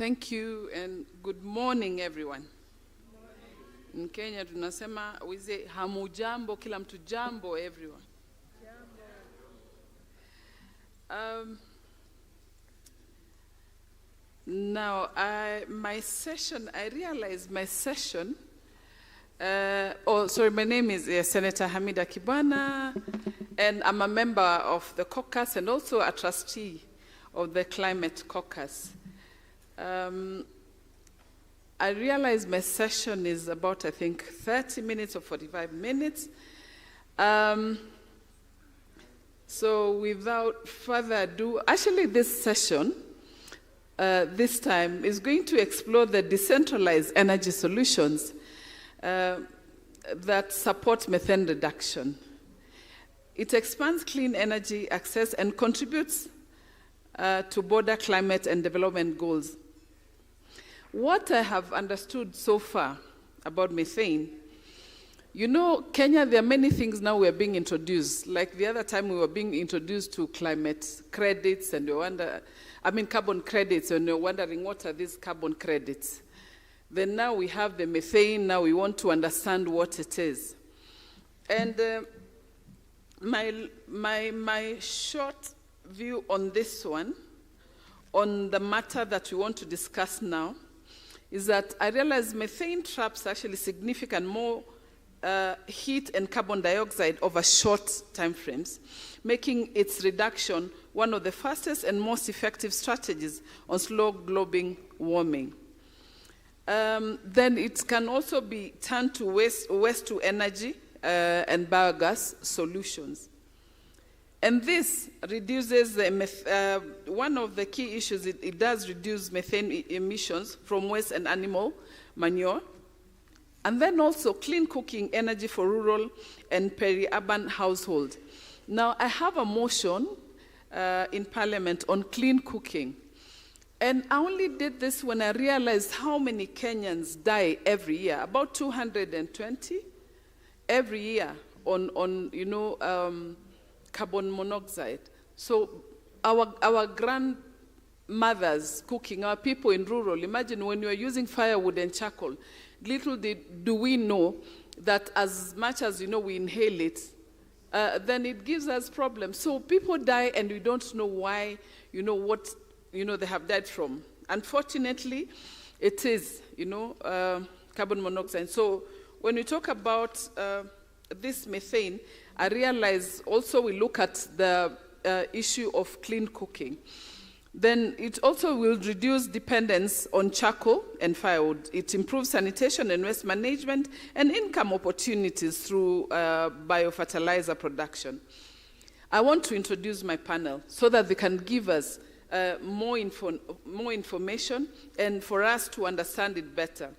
Thank you and good morning everyone. In Kenya tunasema we say hamujambo, kila mtu jambo everyone. Now I realize my session, my name is Senator Hamida Kibwana, and I'm a member of the caucus and also a trustee of the Climate Caucus. I realize my session is about, I think, 30 minutes or 45 minutes. So without further ado, actually this session, this time, is going to explore the decentralized energy solutions that support methane reduction. It expands clean energy access and contributes to broader climate and development goals. What I have understood so far about methane, you know, Kenya, there are many things now we are being introduced. Like the other time we were being introduced to climate credits and carbon credits, and you're wondering what are these carbon credits. Then now we have the methane, now we want to understand what it is. And my short view on this one, on the matter that we want to discuss now, is that I realize methane traps actually significant more heat and carbon dioxide over short time frames, making its reduction one of the fastest and most effective strategies on slow global warming. Then it can also be turned to waste to energy and biogas solutions. And this reduces one of the key issues, it does reduce methane emissions from waste and animal manure. And then also clean cooking energy for rural and peri-urban households. Now, I have a motion in Parliament on clean cooking. And I only did this when I realized how many Kenyans die every year, about 220 every year on carbon monoxide. So our grandmothers cooking, our people in rural, imagine when you are using firewood and charcoal, little do we know that as much as we inhale it, then it gives us problems. So people die and we don't know why, what they have died from. Unfortunately, it is, carbon monoxide. So when we talk about this methane, I realize also we look at the issue of clean cooking. Then it also will reduce dependence on charcoal and firewood. It improves sanitation and waste management and income opportunities through biofertilizer production. I want to introduce my panel so that they can give us more information and for us to understand it better.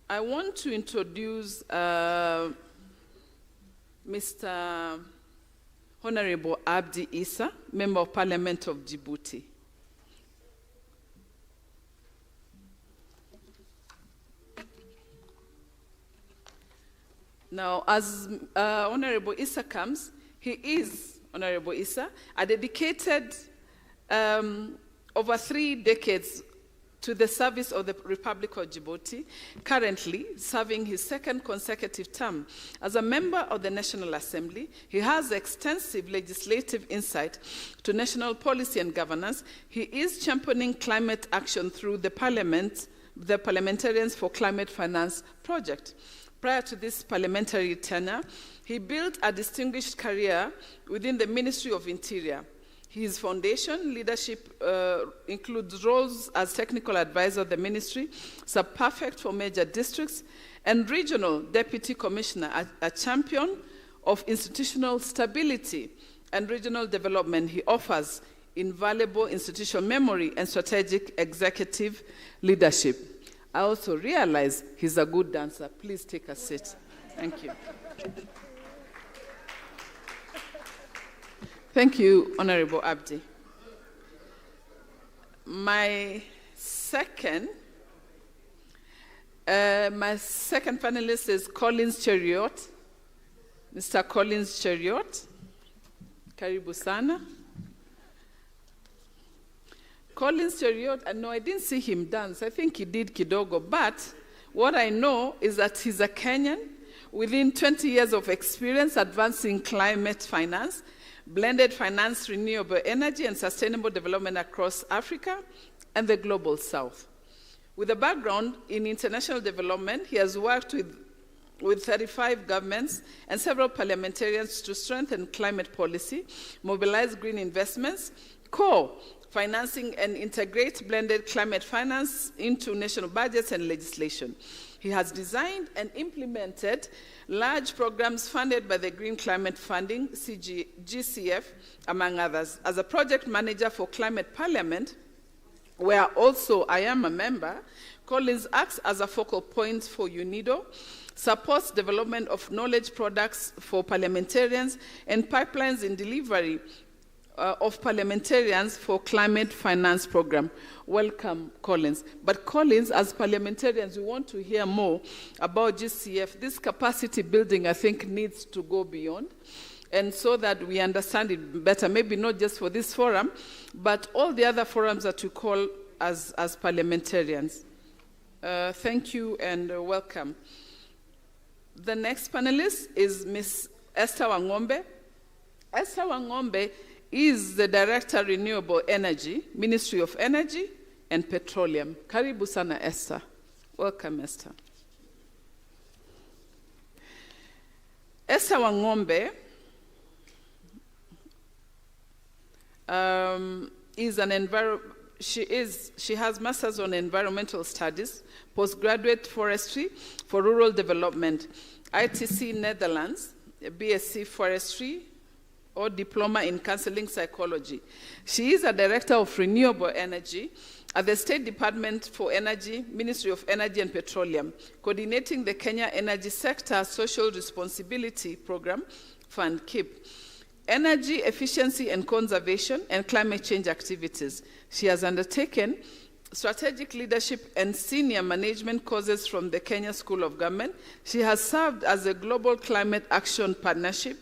I want to introduce Mr. Honorable Abdi Issa, Member of Parliament of Djibouti. Now, as Honorable Issa comes, he is, Honorable Issa, a dedicated over 3 decades to the service of the Republic of Djibouti, currently serving his 2nd consecutive term. As a member of the National Assembly, he has extensive legislative insight to national policy and governance. He is championing climate action through the Parliamentarians for Climate Finance project. Prior to this parliamentary tenure, he built a distinguished career within the Ministry of Interior. His foundation leadership includes roles as technical advisor of the ministry, sub-prefect for major districts, and regional deputy commissioner, a champion of institutional stability and regional development. He offers invaluable institutional memory and strategic executive leadership. I also realize he's a good dancer. Please take a seat. Thank you. Thank you, Honorable Abdi. My second panelist is Collins Cheriot. Mr. Collins Cheriot. Karibu sana. Collins Cheriot, no, I didn't see him dance. I think he did kidogo. But what I know is that he's a Kenyan within 20 years of experience advancing climate finance, blended finance, renewable energy, and sustainable development across Africa and the global south. With a background in international development, he has worked with 35 governments and several parliamentarians to strengthen climate policy, mobilize green investments, financing and integrate blended climate finance into national budgets and legislation. He has designed and implemented large programs funded by the Green Climate Funding, GCF, among others. As a project manager for Climate Parliament, where also I am a member, Collins acts as a focal point for UNIDO, supports development of knowledge products for parliamentarians, and pipelines in delivery of parliamentarians for climate finance program. Welcome, Collins. But Collins, as parliamentarians, we want to hear more about GCF. This capacity building, I think, needs to go beyond, and so that we understand it better, maybe not just for this forum, but all the other forums that we call as parliamentarians. Thank you and welcome. The next panelist is Ms. Esther Wangombe. Esther Wangombe is the Director, Renewable Energy, Ministry of Energy and Petroleum. Karibu sana, Esther. Welcome, Esther. Esther Wangombe she has Masters on Environmental Studies, Postgraduate Forestry for Rural Development, ITC Netherlands, BSc Forestry, or Diploma in Counseling Psychology. She is a Director of Renewable Energy at the State Department for Energy, Ministry of Energy and Petroleum, coordinating the Kenya Energy Sector Social Responsibility Program, Fund KEEP, energy efficiency and conservation, and climate change activities. She has undertaken strategic leadership and senior management courses from the Kenya School of Government. She has served as a Global Climate Action Partnership,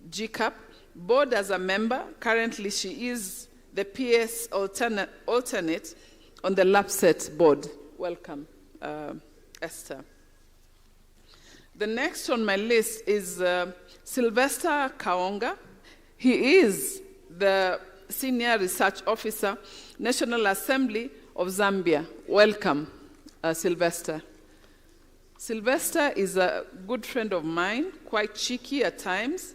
GCAP, board as a member. Currently, she is the PS alternate on the LAPSET board. Welcome, Esther. The next on my list is Sylvester Kaonga. He is the Senior Research Officer, National Assembly of Zambia. Welcome, Sylvester. Sylvester is a good friend of mine, quite cheeky at times.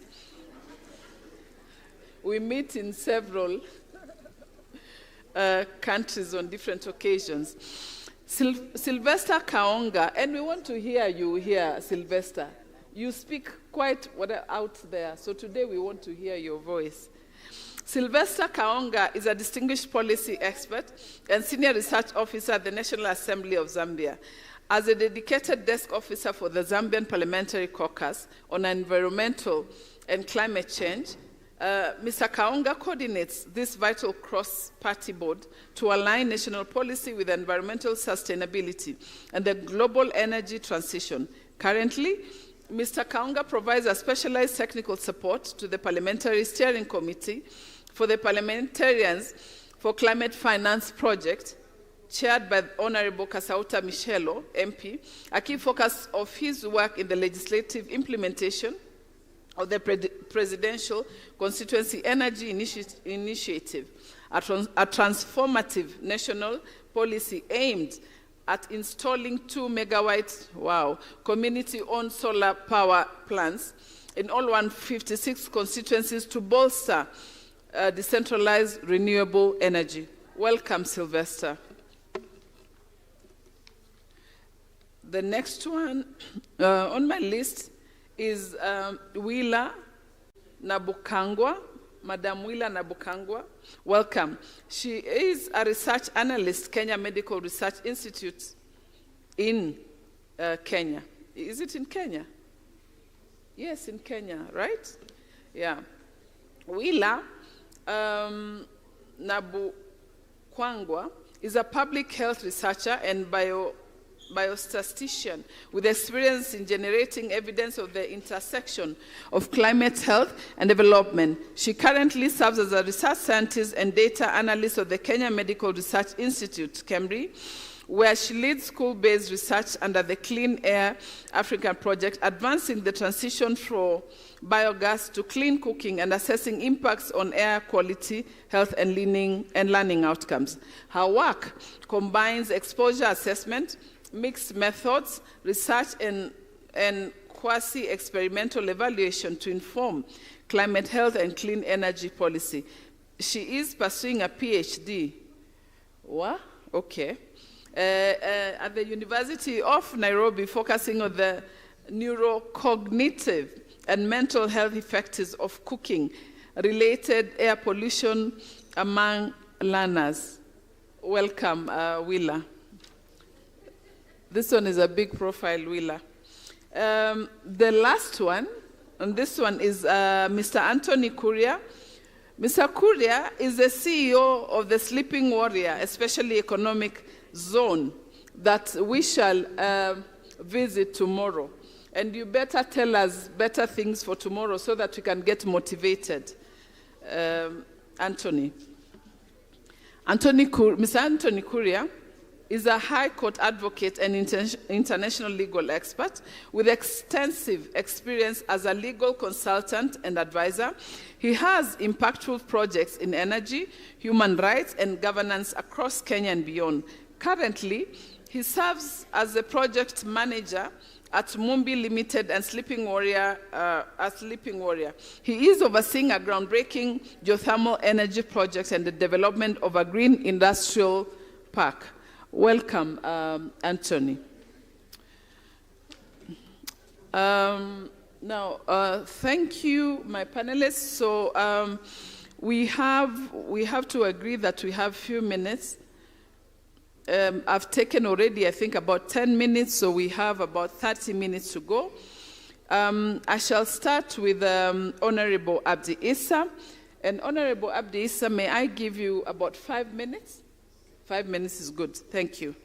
We meet in several countries on different occasions. Sylvester Kaonga, and we want to hear you here, Sylvester. You speak quite out there, so today we want to hear your voice. Sylvester Kaonga is a distinguished policy expert and senior research officer at the National Assembly of Zambia. As a dedicated desk officer for the Zambian Parliamentary Caucus on environmental and climate change, Mr. Kaonga coordinates this vital cross-party board to align national policy with environmental sustainability and the global energy transition. Currently, Mr. Kaonga provides a specialized technical support to the Parliamentary Steering Committee for the Parliamentarians for Climate Finance Project, chaired by Honorable Kasauta Michelo, MP. A key focus of his work in the legislative implementation of the Presidential Constituency Energy Initiative, a transformative national policy aimed at installing 2 megawatt, community-owned solar power plants in all 156 constituencies to bolster decentralized renewable energy. Welcome, Sylvester. The next one on my list is Willa Nabukangwa, Madam Willa Nabukangwa. Welcome. She is a research analyst, Kenya Medical Research Institute in Kenya. Is it in Kenya? Yes, in Kenya, right? Yeah. Willa Nabukangwa is a public health researcher and biostatistician with experience in generating evidence of the intersection of climate health and development. She currently serves as a research scientist and data analyst of the Kenya Medical Research Institute, KEMRI, where she leads school-based research under the Clean Air Africa project, advancing the transition from biogas to clean cooking and assessing impacts on air quality, health, and learning outcomes. Her work combines exposure assessment, mixed methods, research, and quasi-experimental evaluation to inform climate health and clean energy policy. She is pursuing a PhD. What? Okay. At the University of Nairobi, focusing on the neurocognitive and mental health effects of cooking-related air pollution among learners. Welcome, Willa. This one is a big profile, Willa. The last one, and this one is Mr. Anthony Kuria. Mr. Kuria is the CEO of the Sleeping Warrior, especially economic zone, that we shall visit tomorrow. And you better tell us better things for tomorrow so that we can get motivated. Anthony. Mr. Anthony Kuria is a High Court advocate and international legal expert with extensive experience as a legal consultant and advisor. He has impactful projects in energy, human rights, and governance across Kenya and beyond. Currently, he serves as the project manager at Mumbi Limited and Sleeping Warrior. He is overseeing a groundbreaking geothermal energy project and the development of a green industrial park. Welcome, Anthony. Now, thank you, my panelists. So we have to agree that we have a few minutes. I've taken already, I think, about 10 minutes, so we have about 30 minutes to go. I shall start with Honorable Abdi Issa. And Honorable Abdi Issa, may I give you about 5 minutes? 5 minutes is good. Thank you.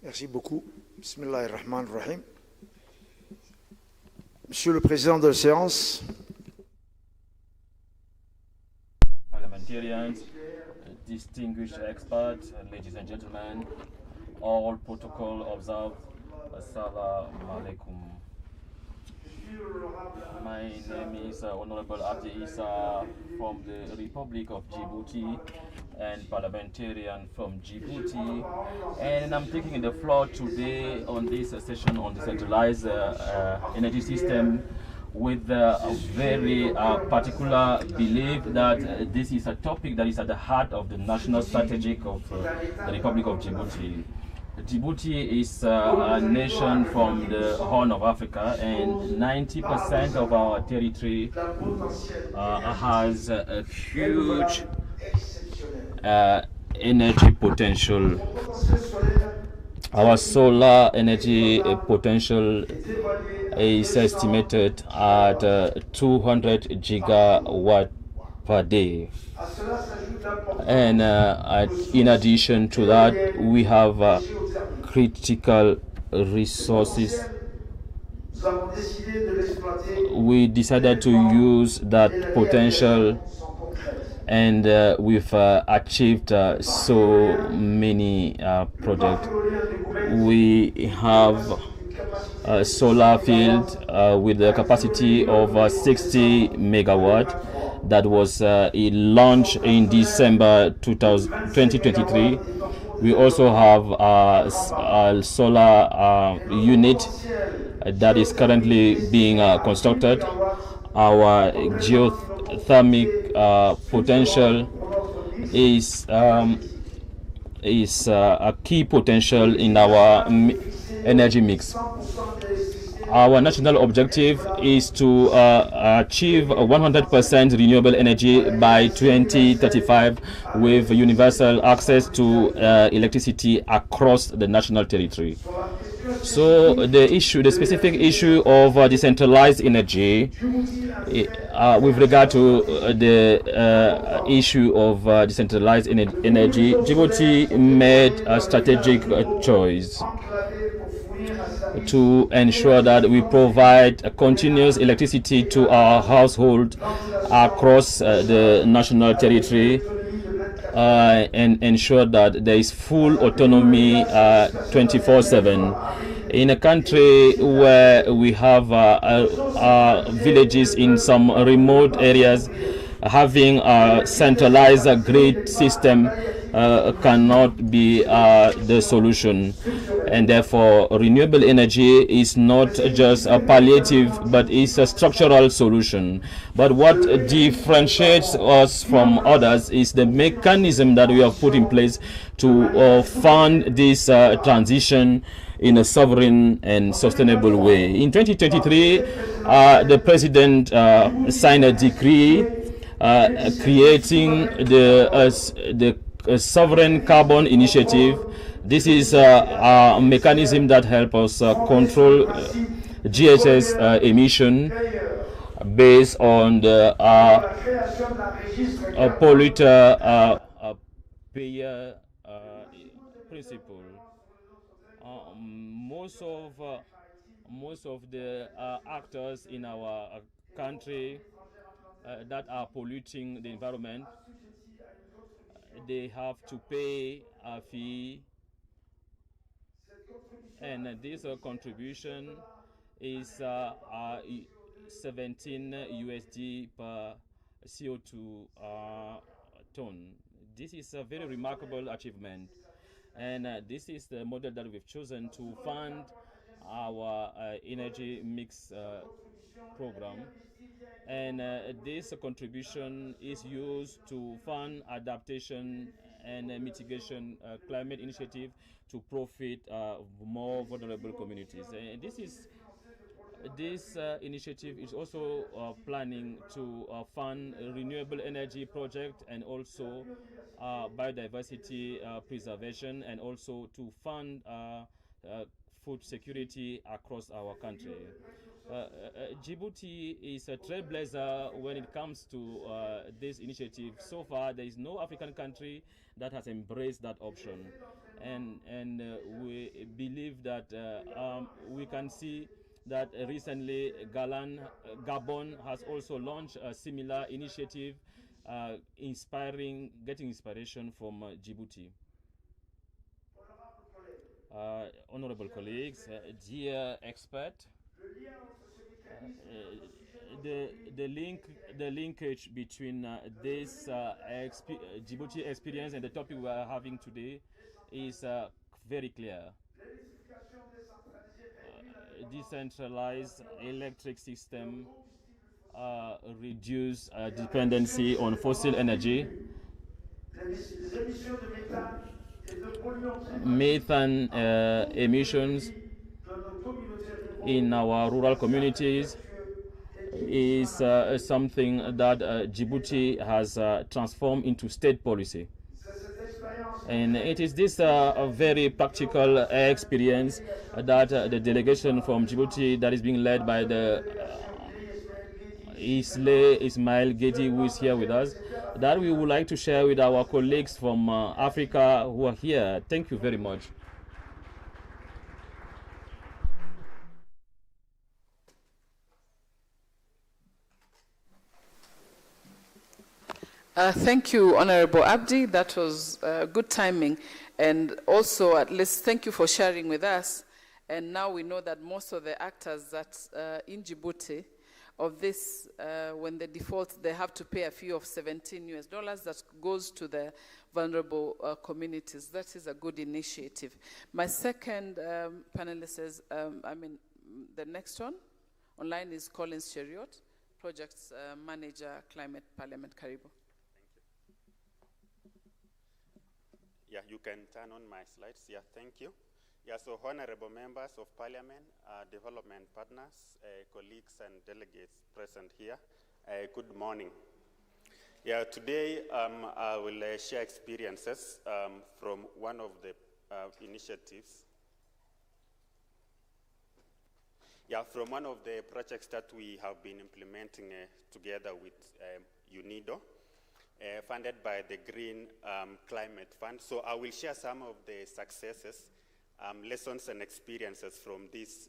Merci beaucoup. Bismillahirrahmanirrahim. Monsieur le Président de la séance, parliamentarians, distinguished experts, ladies and gentlemen, all protocol observed. Assalamu alaikum. My name is Honorable Abdi Issa from the Republic of Djibouti and parliamentarian from Djibouti, and I'm taking the floor today on this session on decentralized energy system with a very particular belief that this is a topic that is at the heart of the national strategic of the Republic of Djibouti. Djibouti is a nation from the Horn of Africa, and 90% of our territory has a huge energy potential. Our solar energy potential is estimated at 200 gigawatt per day. And in addition to that, we have critical resources. We decided to use that potential, and we've achieved so many projects. We have a solar field with a capacity of 60 megawatt that was launched in December 2023. We also have a solar unit that is currently being constructed. Our geothermic potential is a key potential in our energy mix. Our national objective is to achieve 100% renewable energy by 2035 with universal access to electricity across the national territory. So the specific issue of decentralized energy, with regard to the issue of decentralized energy, Djibouti made a strategic choice to ensure that we provide continuous electricity to our household across the national territory, and ensure that there is full autonomy 24/7. In a country where we have villages in some remote areas, having a centralized grid system cannot be the solution. And therefore, renewable energy is not just a palliative, but is a structural solution. But what differentiates us from others is the mechanism that we have put in place to fund this transition in a sovereign and sustainable way. In 2023, the President signed a decree creating the Sovereign Carbon Initiative. This is a mechanism that helps us control GHS emission based on the polluter payer principle. Most of the actors in our country that are polluting the environment, they have to pay a fee, and this contribution is 17 USD per CO2 ton. This is a very remarkable achievement, and this is the model that we've chosen to fund our energy mix program. And this contribution is used to fund adaptation and mitigation climate initiative to profit more vulnerable communities. And this initiative is also planning to fund a renewable energy project, and also biodiversity preservation, and also to fund food security across our country. Djibouti is a trailblazer when it comes to this initiative. So far, there is no African country that has embraced that option, and we believe that we can see that recently Gabon has also launched a similar initiative, getting inspiration from Djibouti. Honorable colleagues, dear expert, the linkage between this Djibouti experience and the topic we are having today is very clear. Decentralized electric system, reduce dependency on fossil energy. Methane emissions in our rural communities is something that Djibouti has transformed into state policy. And it is this very practical experience that the delegation from Djibouti, that is being led by the Ismail Gedi, who is here with us, that we would like to share with our colleagues from Africa who are here. Thank you very much. Thank you, Honorable Abdi. That was good timing. And also, at least, thank you for sharing with us. And now we know that most of the actors that in Djibouti of this, when they default, they have to pay a fee of $17 that goes to the vulnerable communities. That is a good initiative. My second panelist is, the next one online is Collins Cheriot, Projects Manager, Climate Parliament, Karibu. Yeah, you can turn on my slides. Yeah, thank you. Yeah, so honorable members of parliament, development partners, colleagues and delegates present here, good morning. Yeah, today I will share experiences from one of the initiatives Yeah, from one of the projects that we have been implementing together with UNIDO, funded by the Green Climate Fund. So I will share some of the successes, lessons and experiences from this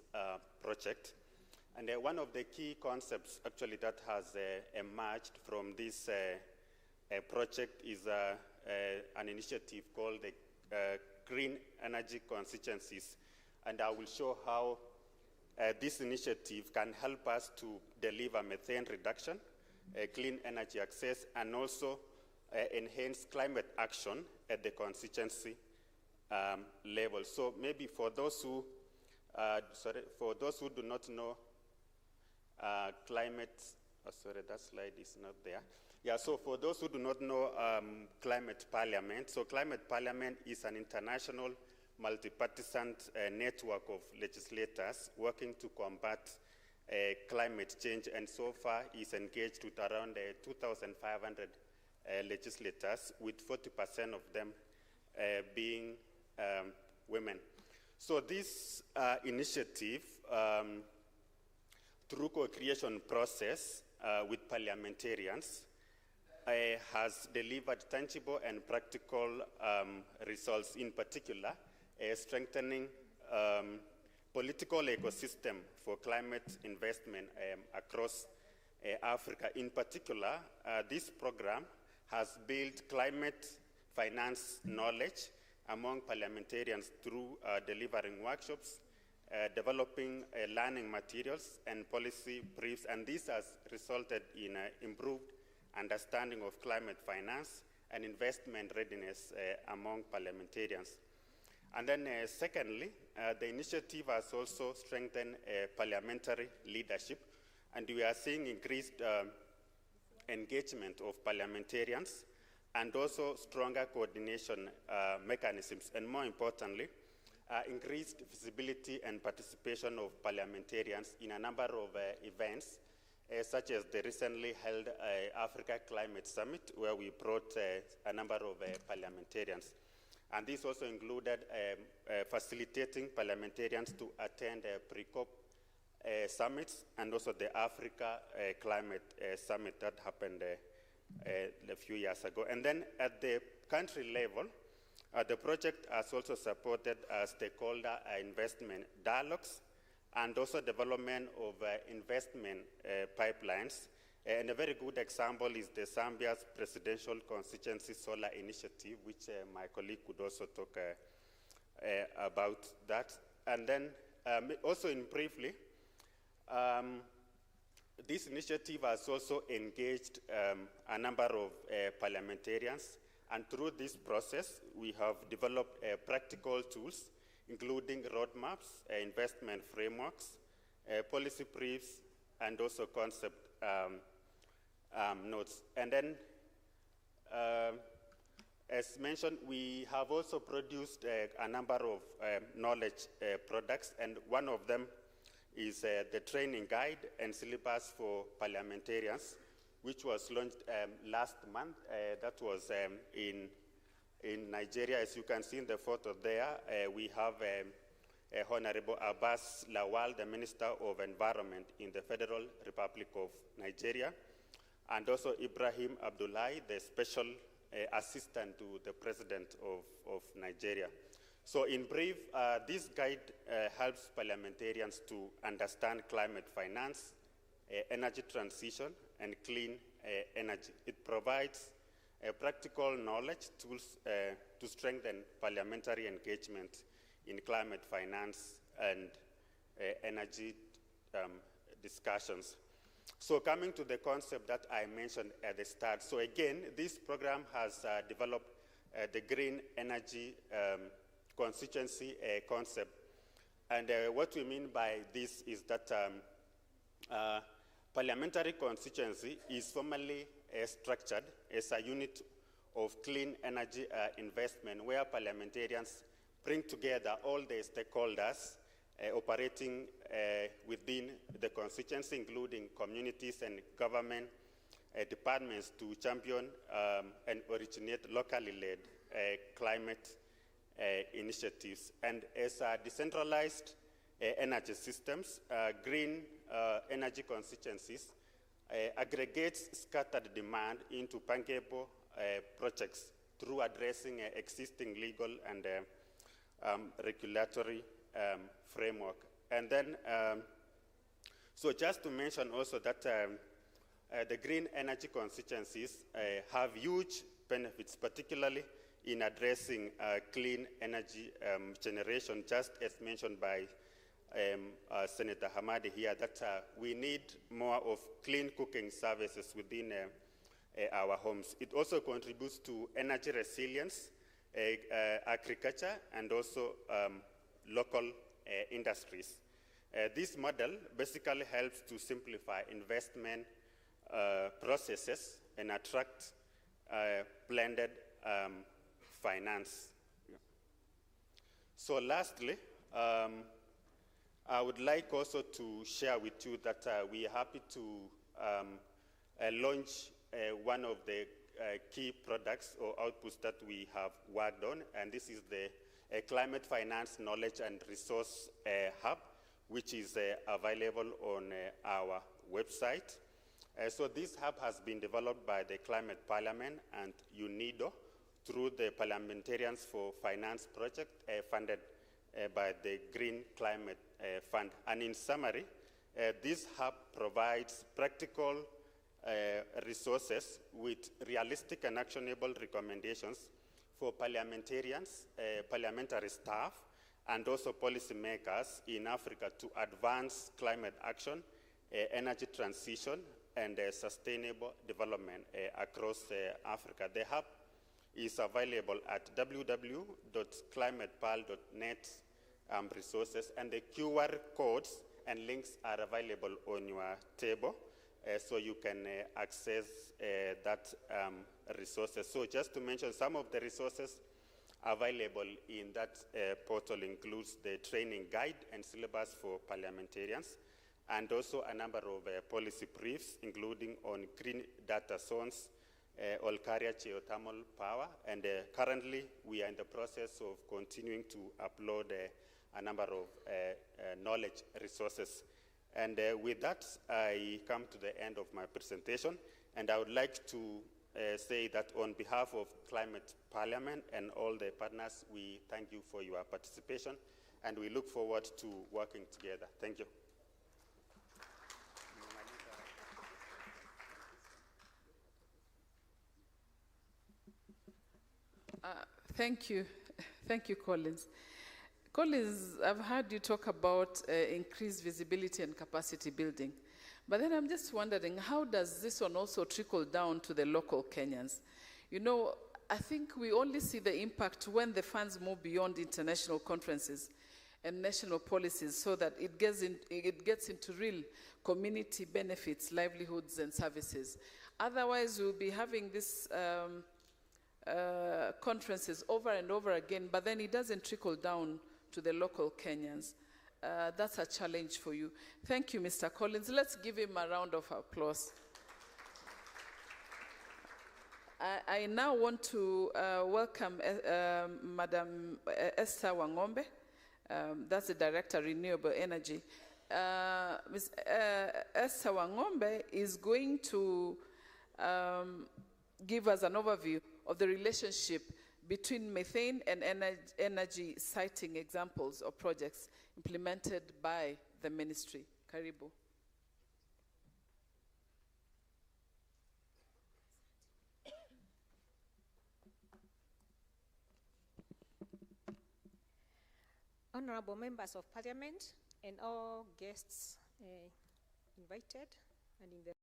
project. And one of the key concepts actually that has emerged from this project is an initiative called the Green Energy Constituencies. And I will show how this initiative can help us to deliver methane reduction, clean energy access, and also enhance climate action at the constituency level. So maybe for those who do not know climate, that slide is not there. Yeah, so for those who do not know Climate Parliament, so Climate Parliament is an international multi-partisan network of legislators working to combat climate change, and so far is engaged with around 2,500 legislators, with 40% of them being women. So this initiative, through co-creation process with parliamentarians, has delivered tangible and practical results, in particular, strengthening political ecosystem for climate investment across Africa. In particular, this program has built climate finance knowledge among parliamentarians through delivering workshops, developing learning materials and policy briefs, and this has resulted in improved understanding of climate finance and investment readiness among parliamentarians. And then secondly, the initiative has also strengthened parliamentary leadership, and we are seeing increased engagement of parliamentarians and also stronger coordination mechanisms, and more importantly, increased visibility and participation of parliamentarians in a number of events, such as the recently held Africa Climate Summit, where we brought a number of parliamentarians. And this also included facilitating parliamentarians to attend pre-COP summits, and also the Africa Climate Summit that happened a few years ago. And then at the country level, the project has also supported stakeholder investment dialogues and also development of investment pipelines. And a very good example is the Zambia's Presidential Constituency Solar Initiative, which my colleague could also talk about that. And then also in briefly, this initiative has also engaged a number of parliamentarians, and through this process, we have developed practical tools, including roadmaps, investment frameworks, policy briefs, and also concept notes. And then, as mentioned, we have also produced a number of knowledge products, and one of them is the training guide and syllabus for parliamentarians, which was launched last month. That was in Nigeria. As you can see in the photo there, we have Honorable Abbas Lawal, the Minister of Environment in the Federal Republic of Nigeria, and also Ibrahim Abdullahi, the Special Assistant to the President of Nigeria. So in brief, this guide helps parliamentarians to understand climate finance, energy transition, and clean energy. It provides practical knowledge tools to strengthen parliamentary engagement in climate finance and energy discussions. So coming to the concept that I mentioned at the start. So again, this program has developed the green energy constituency concept. And what we mean by this is that parliamentary constituency is formally structured as a unit of clean energy investment, where parliamentarians bring together all the stakeholders operating within the constituency, including communities and government departments, to champion and originate locally led climate initiatives. And as a decentralized energy systems, green energy constituencies, aggregates scattered demand into bankable projects through addressing existing legal and regulatory framework. And then, so just to mention also that the green energy constituencies have huge benefits, particularly in addressing clean energy generation, just as mentioned by Senator Hamadi here, that we need more of clean cooking services within our homes. It also contributes to energy resilience, agriculture, and also local industries. This model basically helps to simplify investment processes and attract blended finance. So lastly, I would like also to share with you that we are happy to launch one of the key products or outputs that we have worked on, and this is the Climate Finance Knowledge and Resource Hub, which is available on our website. So this hub has been developed by the Climate Parliament and UNIDO through the Parliamentarians for Finance project funded by the Green Climate Fund. And in summary, this hub provides practical resources with realistic and actionable recommendations for parliamentarians, parliamentary staff, and also policymakers in Africa to advance climate action, energy transition, and sustainable development across Africa. The hub is available at www.climatepal.net resources, and the QR codes and links are available on your table, so you can access that resources. So just to mention some of the resources available in that portal includes the training guide and syllabus for parliamentarians, and also a number of policy briefs, including on green data zones, all-carrier geothermal power, and currently we are in the process of continuing to upload a number of knowledge resources. And with that, I come to the end of my presentation, and I would like to say that on behalf of Climate Parliament and all the partners, we thank you for your participation, and we look forward to working together. Thank you. Thank you. Thank you, Collins. Collins, I've heard you talk about increased visibility and capacity building. But then I'm just wondering, how does this one also trickle down to the local Kenyans? You know, I think we only see the impact when the funds move beyond international conferences and national policies, so that it gets into real community benefits, livelihoods, and services. Otherwise, we'll be having this conferences over and over again, but then it doesn't trickle down to the local Kenyans. That's a challenge for you. Thank you, Mr. Collins. Let's give him a round of applause. I now want to welcome Madam Esther Wangombe. That's the Director of Renewable Energy. Ms. Esther Wangombe is going to give us an overview of the relationship between methane and energy siting examples of projects implemented by the ministry. Karibu. Honorable members of parliament and all guests invited and in the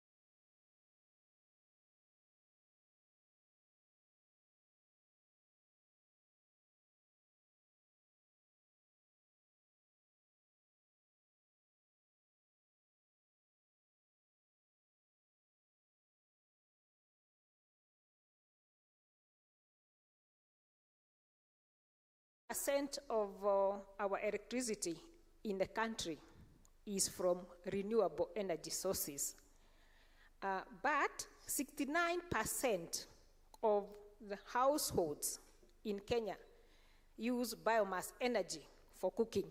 % of our electricity in the country is from renewable energy sources. But 69% of the households in Kenya use biomass energy for cooking.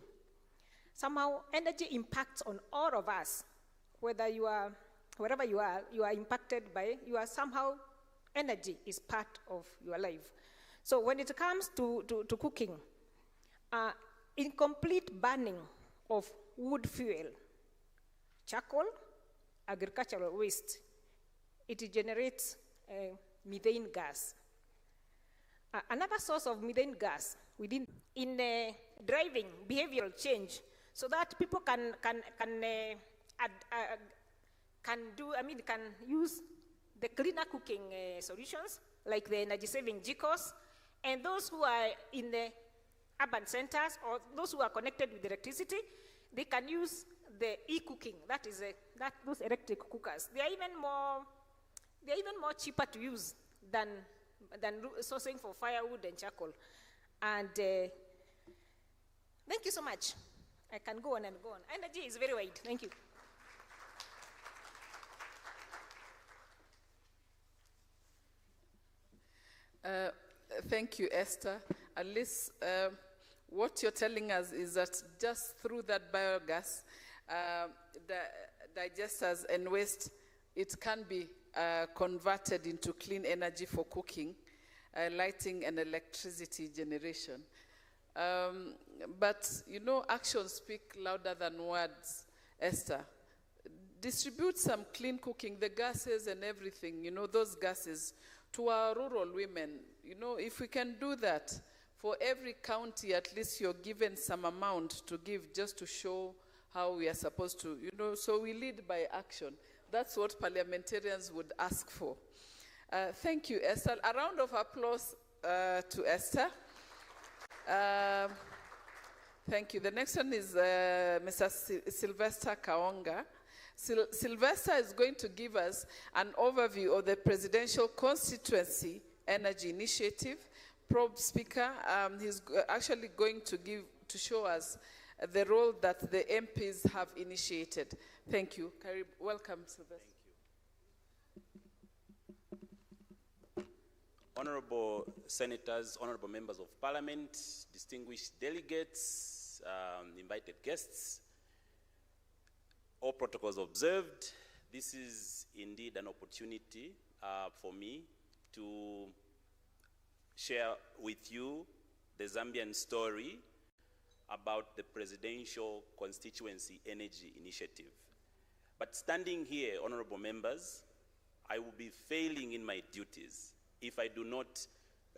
somehow energy impacts on all of us. Whether you are, wherever you are impacted by, you are somehow, energy is part of your life. So when it comes to cooking, incomplete burning of wood fuel, charcoal, agricultural waste, it generates methane gas. Another source of methane gas in driving behavioral change, so that people can use the cleaner cooking solutions, like the energy-saving jikos, and those who are in the urban centers or those who are connected with electricity, they can use the e-cooking. That is those electric cookers. They are even more cheaper to use than sourcing for firewood and charcoal. And thank you so much. I can go on and go on. Energy is very wide. Thank you. Thank you, Esther. At least what you're telling us is that just through that biogas, the digesters and waste, it can be converted into clean energy for cooking, lighting, and electricity generation. But, you know, actions speak louder than words, Esther. Distribute some clean cooking, the gases and everything, you know, those gases, to our rural women. You know, if we can do that, for every county, at least you're given some amount to give, just to show how we are supposed to, you know, so we lead by action. That's what parliamentarians would ask for. Thank you, Esther. A round of applause to Esther. Thank you. The next one is Mr. Sylvester Kaonga. Sylvester is going to give us an overview of the Presidential Constituency Energy Initiative. Probe Speaker, he's actually going to show us the role that the MPs have initiated. Thank you. Welcome, Sylvester. Thank you. Honorable Senators, honorable members of Parliament, distinguished delegates, invited guests, all protocols observed, this is indeed an opportunity for me to share with you the Zambian story about the Presidential Constituency Energy Initiative. But standing here, honorable members, I will be failing in my duties if I do not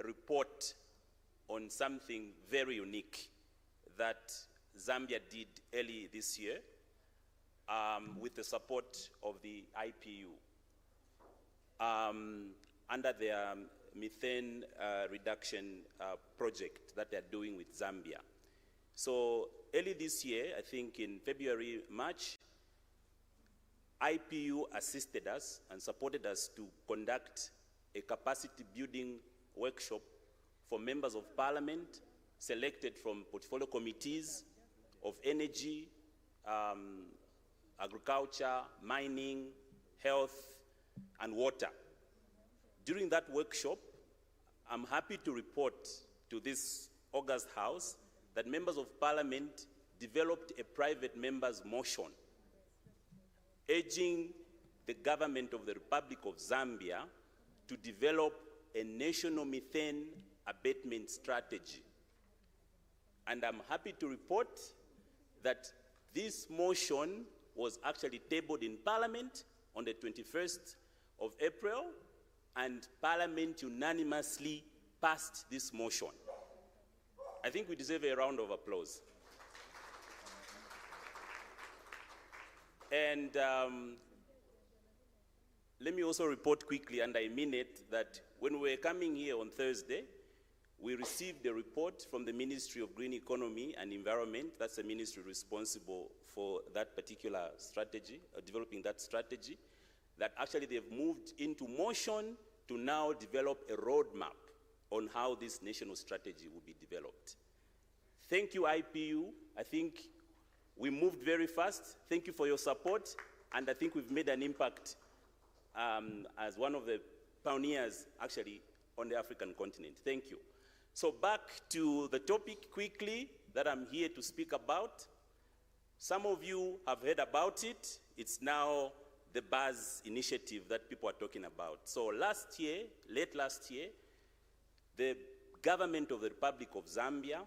report on something very unique that Zambia did early this year with the support of the IPU under their methane reduction project that they're doing with Zambia. So early this year, I think in February, March, IPU assisted us and supported us to conduct a capacity building workshop for members of Parliament selected from portfolio committees of energy, agriculture, mining, health, and water. During that workshop, I'm happy to report to this August House that members of Parliament developed a private member's motion urging the government of the Republic of Zambia to develop a national methane abatement strategy. And I'm happy to report that this motion was actually tabled in Parliament on the 21st of April, and Parliament unanimously passed this motion. I think we deserve a round of applause. And let me also report quickly, and I mean it, that when we were coming here on Thursday, we received a report from the Ministry of Green Economy and Environment. That's the ministry responsible for that particular strategy, developing that strategy, that actually they've moved into motion to now develop a roadmap on how this national strategy will be developed. Thank you, IPU. I think we moved very fast. Thank you for your support, and I think we've made an impact as one of the pioneers, actually, on the African continent. Thank you. So back to the topic quickly that I'm here to speak about. Some of you have heard about it. It's now the buzz initiative that people are talking about. So last year, late last year, the government of the Republic of Zambia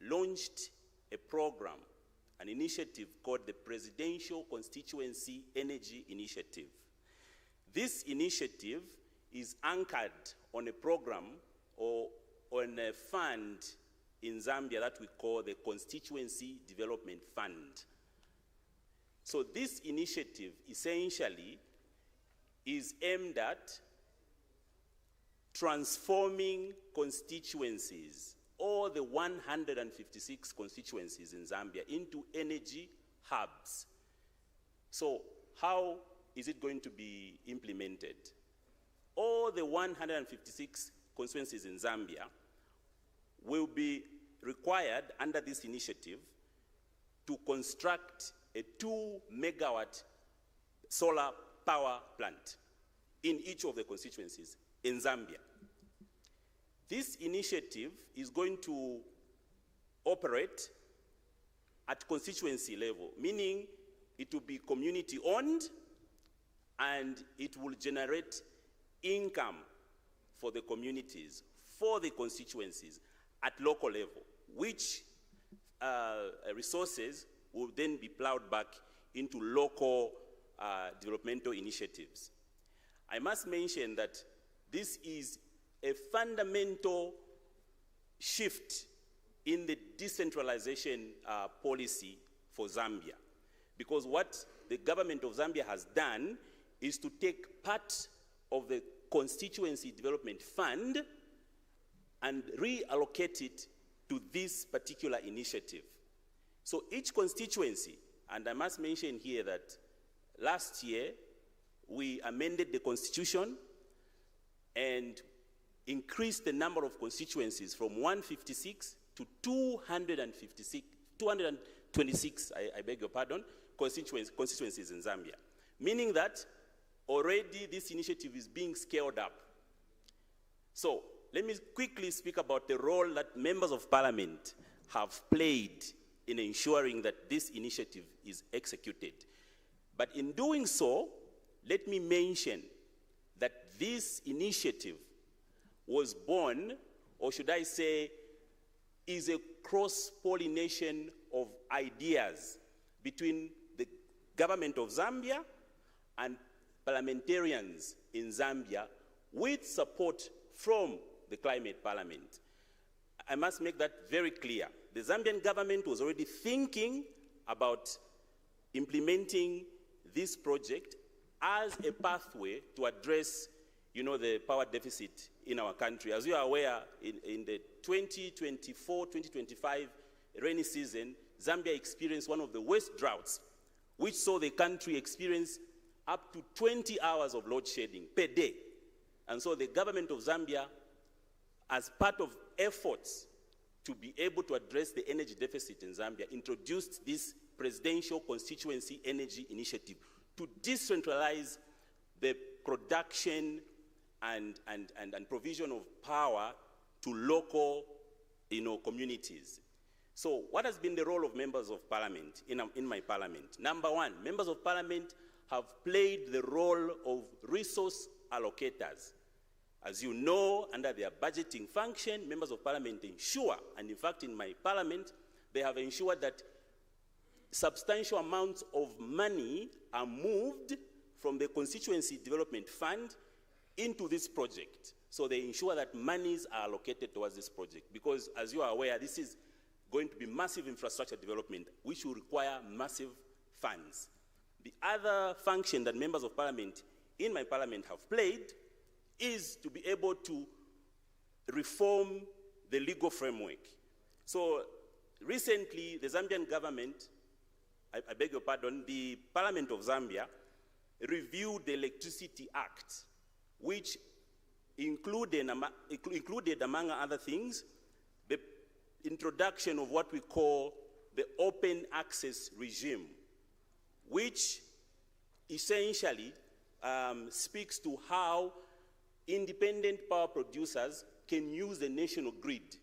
launched a program, an initiative called the Presidential Constituency Energy Initiative. This initiative is anchored on a program or on a fund in Zambia that we call the Constituency Development Fund. So this initiative essentially is aimed at transforming constituencies, all the 156 constituencies in Zambia, into energy hubs. So how is it going to be implemented? All the 156 constituencies in Zambia will be required under this initiative to construct a 2-megawatt solar power plant in each of the constituencies in Zambia. This initiative is going to operate at constituency level, meaning it will be community owned and it will generate income for the communities, for the constituencies at local level, which resources will then be plowed back into local developmental initiatives. I must mention that this is a fundamental shift in the decentralization policy for Zambia, because what the government of Zambia has done is to take part of the Constituency Development Fund and reallocate it to this particular initiative. So each constituency, and I must mention here that last year we amended the constitution and increased the number of constituencies from 156 to 226, I beg your pardon, constituencies in Zambia. Meaning that already this initiative is being scaled up. So let me quickly speak about the role that members of parliament have played in ensuring that this initiative is executed. But in doing so, let me mention that this initiative was born, or should I say, is a cross-pollination of ideas between the government of Zambia and parliamentarians in Zambia with support from the Climate Parliament. I must make that very clear. The Zambian government was already thinking about implementing this project as a pathway to address, the power deficit in our country. As you are aware, in the 2024-2025 rainy season, Zambia experienced one of the worst droughts, which saw the country experience up to 20 hours of load shedding per day. And so the government of Zambia, as part of efforts to be able to address the energy deficit in Zambia, introduced this Presidential Constituency Energy Initiative to decentralize the production and provision of power to local communities. So what has been the role of members of parliament in my parliament? Number one, members of parliament have played the role of resource allocators. As you know, under their budgeting function, members of parliament ensure, and in fact in my parliament, they have ensured that substantial amounts of money are moved from the Constituency Development Fund into this project. So they ensure that monies are allocated towards this project, because as you are aware, this is going to be massive infrastructure development, which will require massive funds. The other function that members of parliament in my parliament have played is to be able to reform the legal framework. So recently, the Zambian government, I beg your pardon, the Parliament of Zambia reviewed the Electricity Act, which included, among other things, the introduction of what we call the open access regime, which essentially speaks to how independent power producers can use the national grid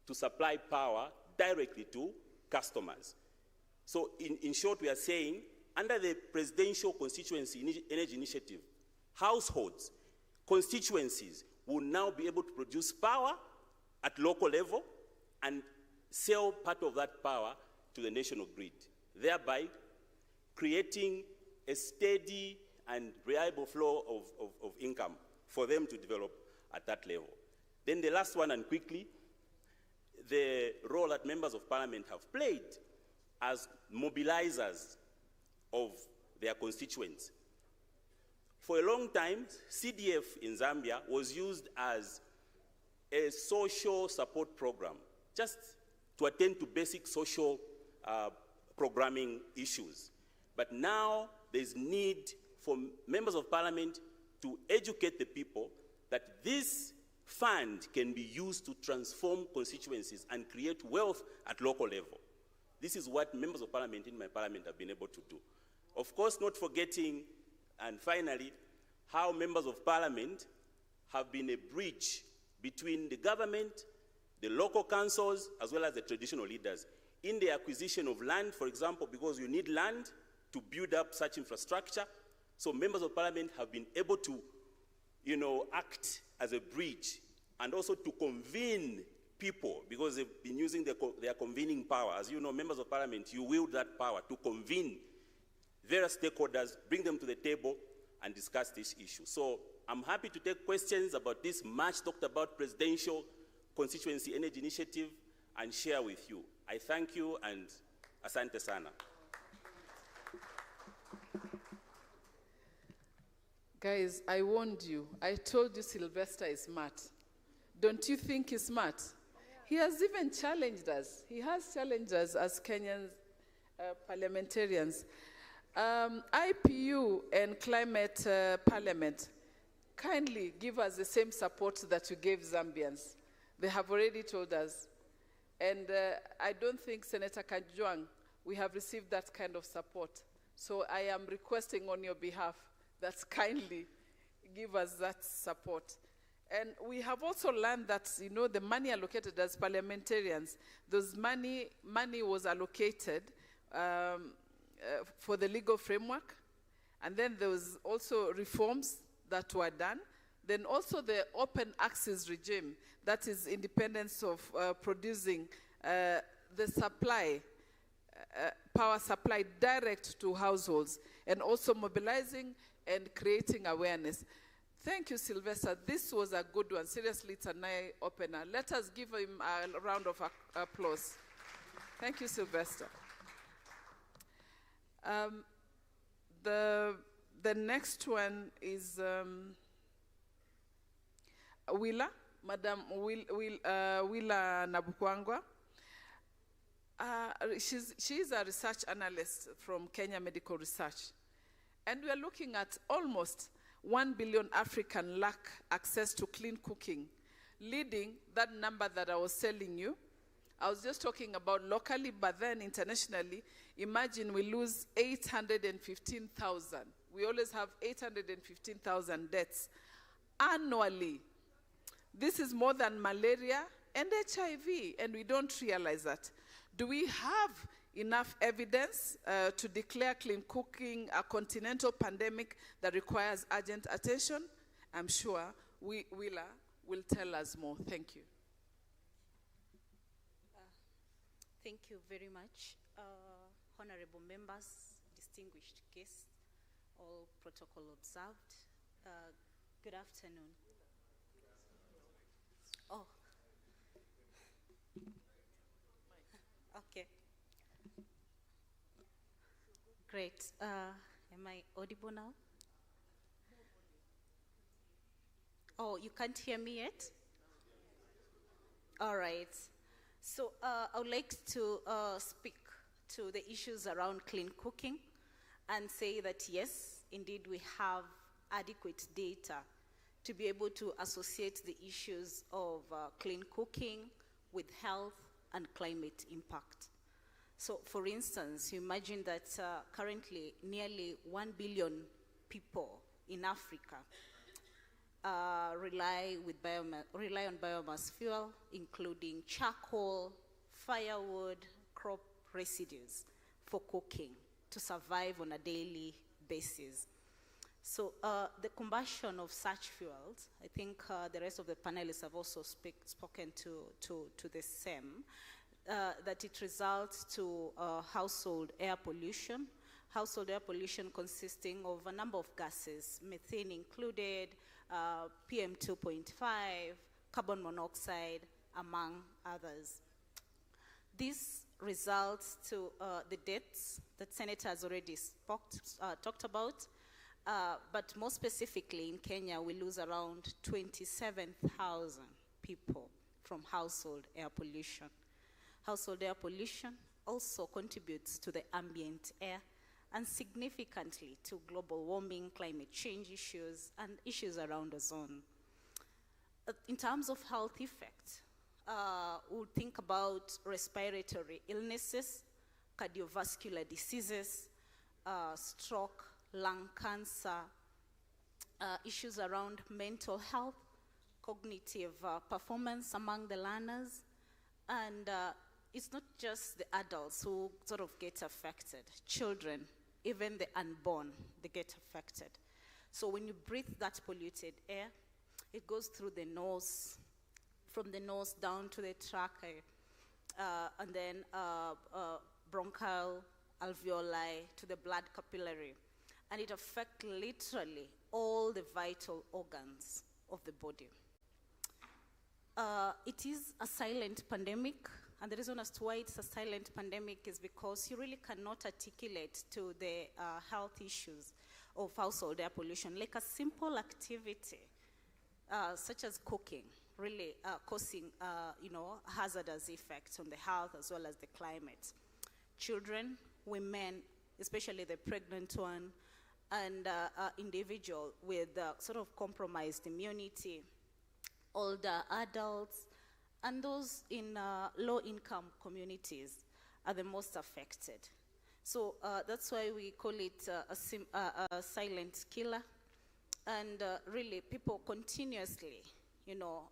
to supply power directly to customers. So in short, we are saying, under the Presidential Constituency Energy Initiative, households, constituencies will now be able to produce power at local level and sell part of that power to the national grid, thereby creating a steady and reliable flow of income for them to develop at that level. Then the last one, and quickly, the role that members of parliament have played as mobilizers of their constituents. For a long time, CDF in Zambia was used as a social support program, just to attend to basic social programming issues. But now there's need for members of parliament to educate the people that this fund can be used to transform constituencies and create wealth at local level. This is what members of parliament in my parliament have been able to do. Of course, not forgetting, and finally, how members of parliament have been a bridge between the government, the local councils, as well as the traditional leaders in the acquisition of land, for example, because you need land to build up such infrastructure. So members of parliament have been able to, act as a bridge and also to convene people, because they've been using their convening power. As you know, members of parliament, you wield that power to convene various stakeholders, bring them to the table, and discuss this issue. So I'm happy to take questions about this much talked about Presidential Constituency Energy Initiative and share with you. I thank you, and asante sana. Guys, I warned you. I told you Sylvester is smart. Don't you think he's smart? He has even challenged us. He has challenged us as Kenyan parliamentarians. IPU and Climate Parliament, kindly give us the same support that you gave Zambians. They have already told us. And I don't think, Senator Kajwang, we have received that kind of support. So I am requesting on your behalf that kindly give us that support. And we have also learned that, the money allocated as parliamentarians, those money was allocated for the legal framework. And then there was also reforms that were done. Then also the open access regime, that is independence of producing the supply, power supply direct to households, and also mobilizing and creating awareness. Thank you, Sylvester. This was a good one. Seriously, it's an eye-opener. Let us give him a round of applause. Thank you, Sylvester. The next one is Willa, Madam Willa Nabukwangwa. She is a research analyst from Kenya Medical Research. And we are looking at almost 1 billion African lack access to clean cooking, leading that number that I was telling you. I was just talking about locally, but then internationally, imagine we lose 815,000. We always have 815,000 deaths annually. This is more than malaria and HIV, and we don't realize that. Do we have enough evidence to declare clean cooking a continental pandemic that requires urgent attention? I'm sure Willa will tell us more. Thank you. Thank you very much. Honorable members, distinguished guests, all protocol observed. Good afternoon. Oh. Okay. Great. Am I audible now? Oh, you can't hear me yet? All right. So I would like to speak to the issues around clean cooking and say that yes, indeed we have adequate data to be able to associate the issues of clean cooking with health and climate impact. So for instance, you imagine that currently nearly 1 billion people in Africa rely on biomass fuel, including charcoal, firewood, crop residues for cooking to survive on a daily basis. So the combustion of such fuels, I think the rest of the panelists have also spoken to the same, that it results to household air pollution. Household air pollution consisting of a number of gases, methane included, PM 2.5, carbon monoxide, among others. This results to the deaths that Senator has already talked about, but more specifically in Kenya, we lose around 27,000 people from household air pollution. Household air pollution also contributes to the ambient air and significantly to global warming, climate change issues, and issues around ozone. In terms of health effects, we'll think about respiratory illnesses, cardiovascular diseases, stroke, lung cancer, issues around mental health, cognitive performance among the learners, and it's not just the adults who sort of get affected. Children, even the unborn, they get affected. So when you breathe that polluted air, it goes through the nose, from the nose down to the trachea, and then bronchial alveoli to the blood capillary. And it affects literally all the vital organs of the body. It is a silent pandemic, and the reason as to why it's a silent pandemic is because you really cannot articulate to the health issues of household air pollution, like a simple activity such as cooking, really causing hazardous effects on the health as well as the climate. Children, women, especially the pregnant one, and individual with sort of compromised immunity, older adults, and those in low-income communities are the most affected. So that's why we call it a silent killer. And really, people continuously,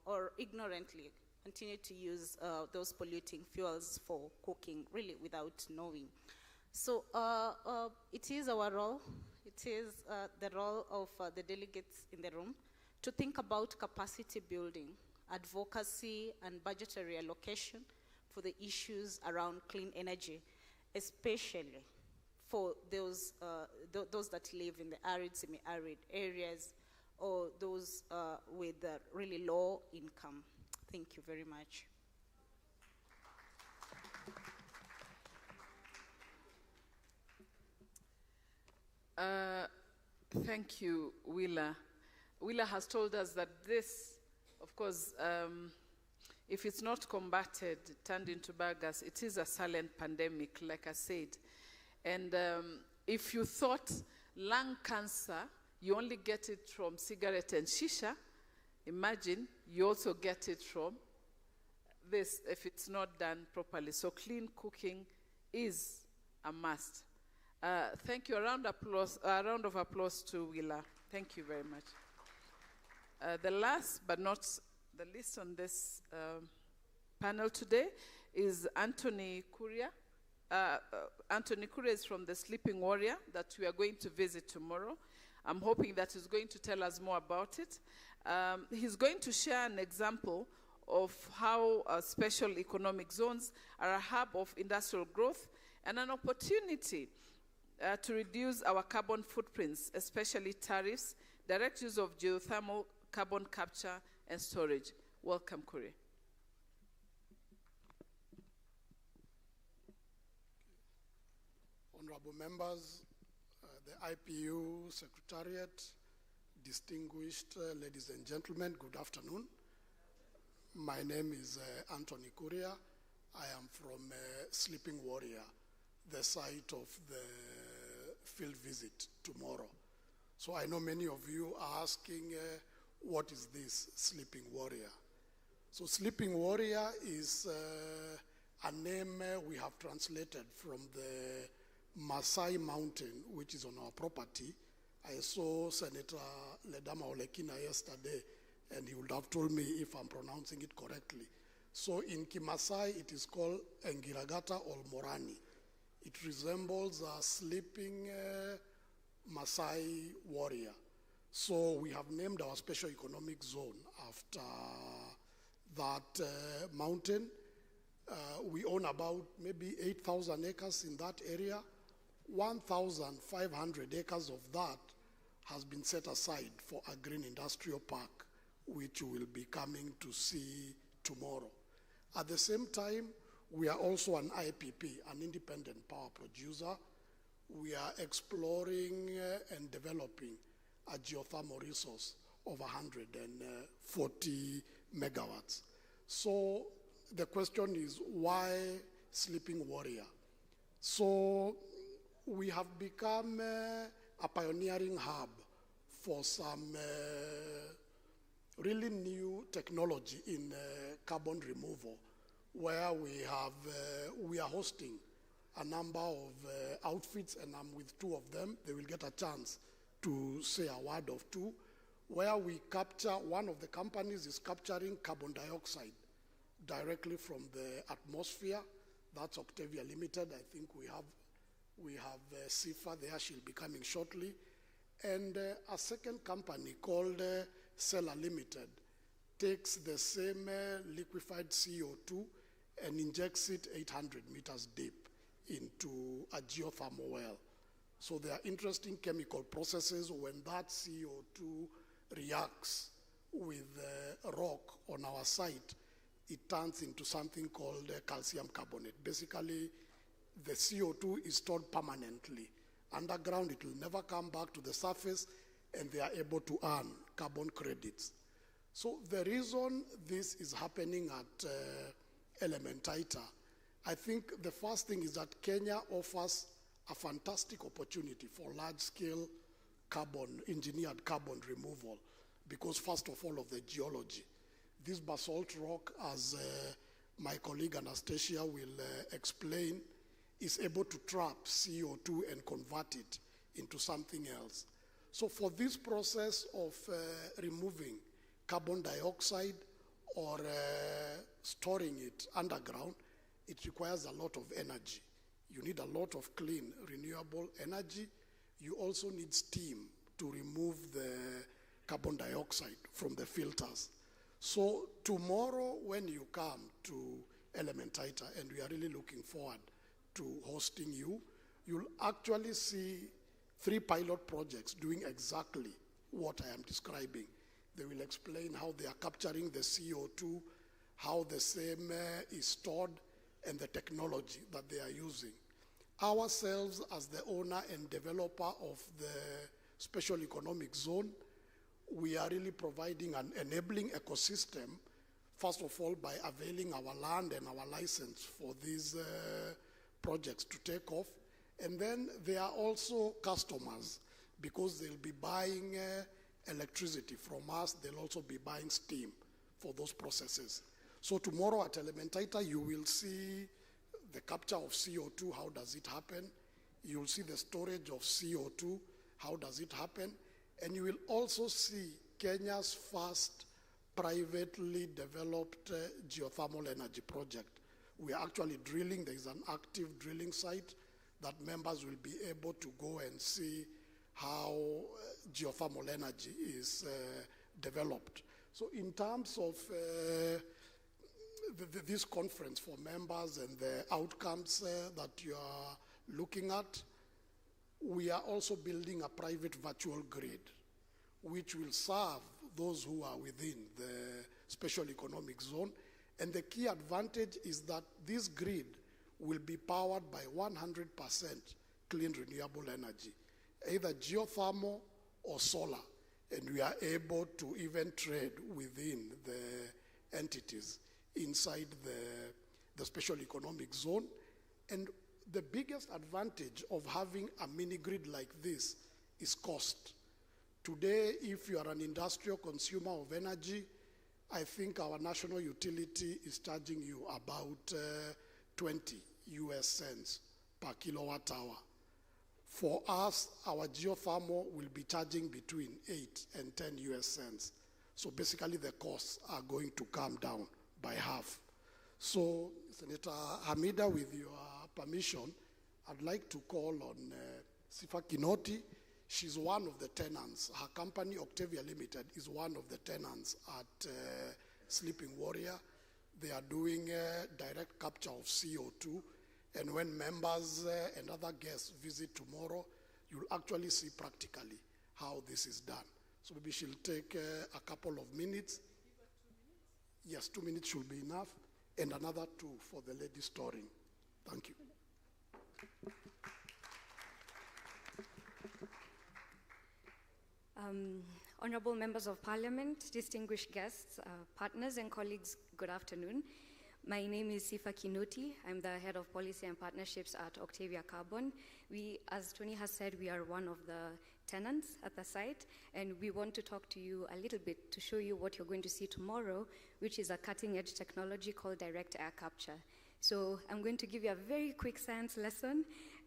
or ignorantly continue to use those polluting fuels for cooking, really without knowing. So it is our role, it is the role of the delegates in the room to think about capacity building, advocacy, and budgetary allocation for the issues around clean energy, especially for those that live in the arid, semi-arid areas, or those with really low income. Thank you very much. Thank you, Willa. Willa has told us that this, of course, if it's not combated, turned into biogas, it is a silent pandemic, like I said. And if you thought lung cancer, you only get it from cigarette and shisha, imagine you also get it from this if it's not done properly. So clean cooking is a must. Thank you. A round of applause to Willa. Thank you very much. The last but not the least on this panel today is Anthony Kuria. Anthony Kuria is from the Sleeping Warrior that we are going to visit tomorrow. I'm hoping that he's going to tell us more about it. He's going to share an example of how special economic zones are a hub of industrial growth and an opportunity to reduce our carbon footprints, especially tariffs, direct use of geothermal carbon capture and storage. Welcome, Kuri. Honorable members, the IPU Secretariat, distinguished ladies and gentlemen, good afternoon. My name is Anthony Kuria. I am from Sleeping Warrior, the site of the field visit tomorrow. So I know many of you are asking, what is this Sleeping Warrior? So Sleeping Warrior is a name we have translated from the Masai Mountain, which is on our property. I saw Senator Ledama Olekina yesterday, and he would have told me if I'm pronouncing it correctly. So in Kimasai, it is called Engiragata or Morani. It resembles a sleeping Maasai warrior. So we have named our special economic zone after that mountain. We own about maybe 8,000 acres in that area. 1,500 acres of that has been set aside for a green industrial park, which we will be coming to see tomorrow. At the same time, we are also an IPP, an independent power producer. We are exploring and developing a geothermal resource of 140 megawatts. So the question is, why Sleeping Warrior? So we have become a pioneering hub for some really new technology in carbon removal, where we are hosting a number of outfits, and I'm with two of them. They will get a chance to say a word or two, where we capture, one of the companies is capturing carbon dioxide directly from the atmosphere. That's Octavia Limited. I think we have Sifa there. She'll be coming shortly. And a second company called Sela Limited takes the same liquefied CO2 and injects it 800 meters deep into a geothermal well. So there are interesting chemical processes. When that CO2 reacts with rock on our site, it turns into something called calcium carbonate. Basically, the CO2 is stored permanently underground. It will never come back to the surface, and they are able to earn carbon credits. So the reason this is happening at Elementaita, I think the first thing is that Kenya offers a fantastic opportunity for large-scale engineered carbon removal, because first of all, of the geology. This basalt rock, as my colleague Anastasia will explain, is able to trap CO2 and convert it into something else. So for this process of removing carbon dioxide or storing it underground, it requires a lot of energy. You need a lot of clean, renewable energy. You also need steam to remove the carbon dioxide from the filters. So tomorrow when you come to Elementaita, and we are really looking forward to hosting you, you'll actually see 3 pilot projects doing exactly what I am describing. They will explain how they are capturing the CO2, how the same is stored, and the technology that they are using. Ourselves, as the owner and developer of the special economic zone, we are really providing an enabling ecosystem, first of all, by availing our land and our license for these projects to take off. And then they are also customers, because they'll be buying electricity from us. They'll also be buying steam for those processes. So tomorrow at Elementaita, you will see the capture of CO2, how does it happen? You'll see the storage of CO2, how does it happen? And you will also see Kenya's first privately developed geothermal energy project. We are actually drilling. There is an active drilling site that members will be able to go and see how geothermal energy is developed. So in terms of this conference for members and the outcomes that you are looking at, we are also building a private virtual grid, which will serve those who are within the special economic zone. And the key advantage is that this grid will be powered by 100% clean renewable energy, either geothermal or solar. And we are able to even trade within the entities inside the special economic zone. And the biggest advantage of having a mini grid like this is cost. Today, if you are an industrial consumer of energy, I think our national utility is charging you about 20 US cents per kilowatt hour. For us, our geothermal will be charging between 8 and 10 US cents. So basically the costs are going to come down by half. So Senator Hamida, with your permission, I'd like to call on Sifa Kinoti. She's one of the tenants. Her company, Octavia Limited, is one of the tenants at Sleeping Warrior. They are doing direct capture of CO2. And when members and other guests visit tomorrow, you'll actually see practically how this is done. So maybe she'll take a couple of minutes. Yes, 2 minutes should be enough. And another 2 for the lady storing. Thank you. Honorable members of parliament, distinguished guests, partners and colleagues, good afternoon. My name is Sifa Kinoti. I'm the head of policy and partnerships at Octavia Carbon. We, as Tony has said, we are one of the tenants at the site, and we want to talk to you a little bit to show you what you're going to see tomorrow, which is a cutting-edge technology called direct air capture. So I'm going to give you a very quick science lesson.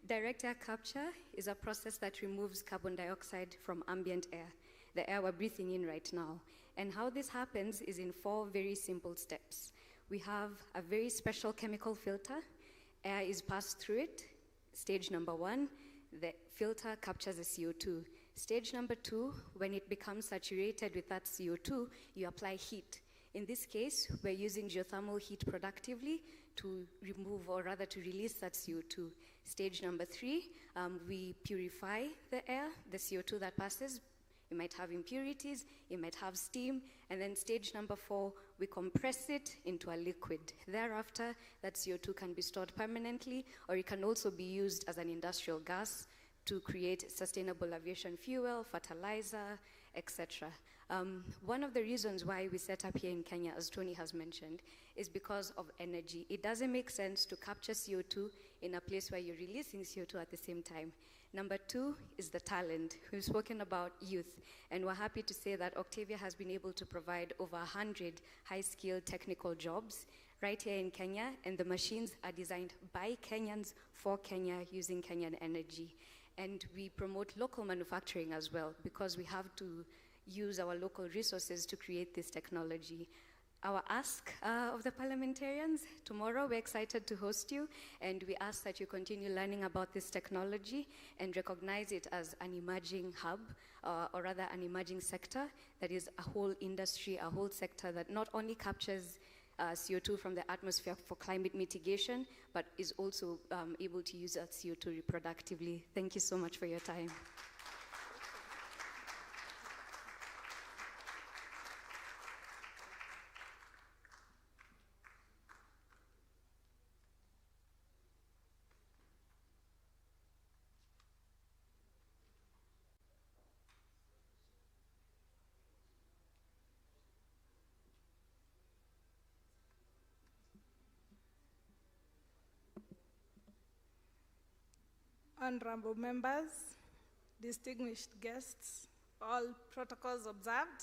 Direct air capture is a process that removes carbon dioxide from ambient air, the air we're breathing in right now. And how this happens is in 4 very simple steps. We have a very special chemical filter. Air is passed through it. Stage number 1, the filter captures the CO2. Stage number 2, when it becomes saturated with that CO2, you apply heat. In this case, we're using geothermal heat productively to remove, or rather to release that CO2. Stage number 3, we purify the air, the CO2 that passes. You might have impurities, you might have steam, and then stage number 4, we compress it into a liquid. Thereafter, that CO2 can be stored permanently, or it can also be used as an industrial gas to create sustainable aviation fuel, fertilizer, etc. One of the reasons why we set up here in Kenya, as Tony has mentioned, is because of energy. It doesn't make sense to capture CO2 in a place where you're releasing CO2 at the same time. Number 2 is the talent. We've spoken about youth, and we're happy to say that Octavia has been able to provide over 100 high-skilled technical jobs right here in Kenya, and the machines are designed by Kenyans for Kenya using Kenyan energy. And we promote local manufacturing as well, because we have to use our local resources to create this technology. Our ask of the parliamentarians, tomorrow we're excited to host you, and we ask that you continue learning about this technology and recognize it as an emerging hub, or rather an emerging sector that is a whole industry, a whole sector that not only captures CO2 from the atmosphere for climate mitigation, but is also able to use that CO2 reproductively. Thank you so much for your time. Honorable members, distinguished guests, all protocols observed.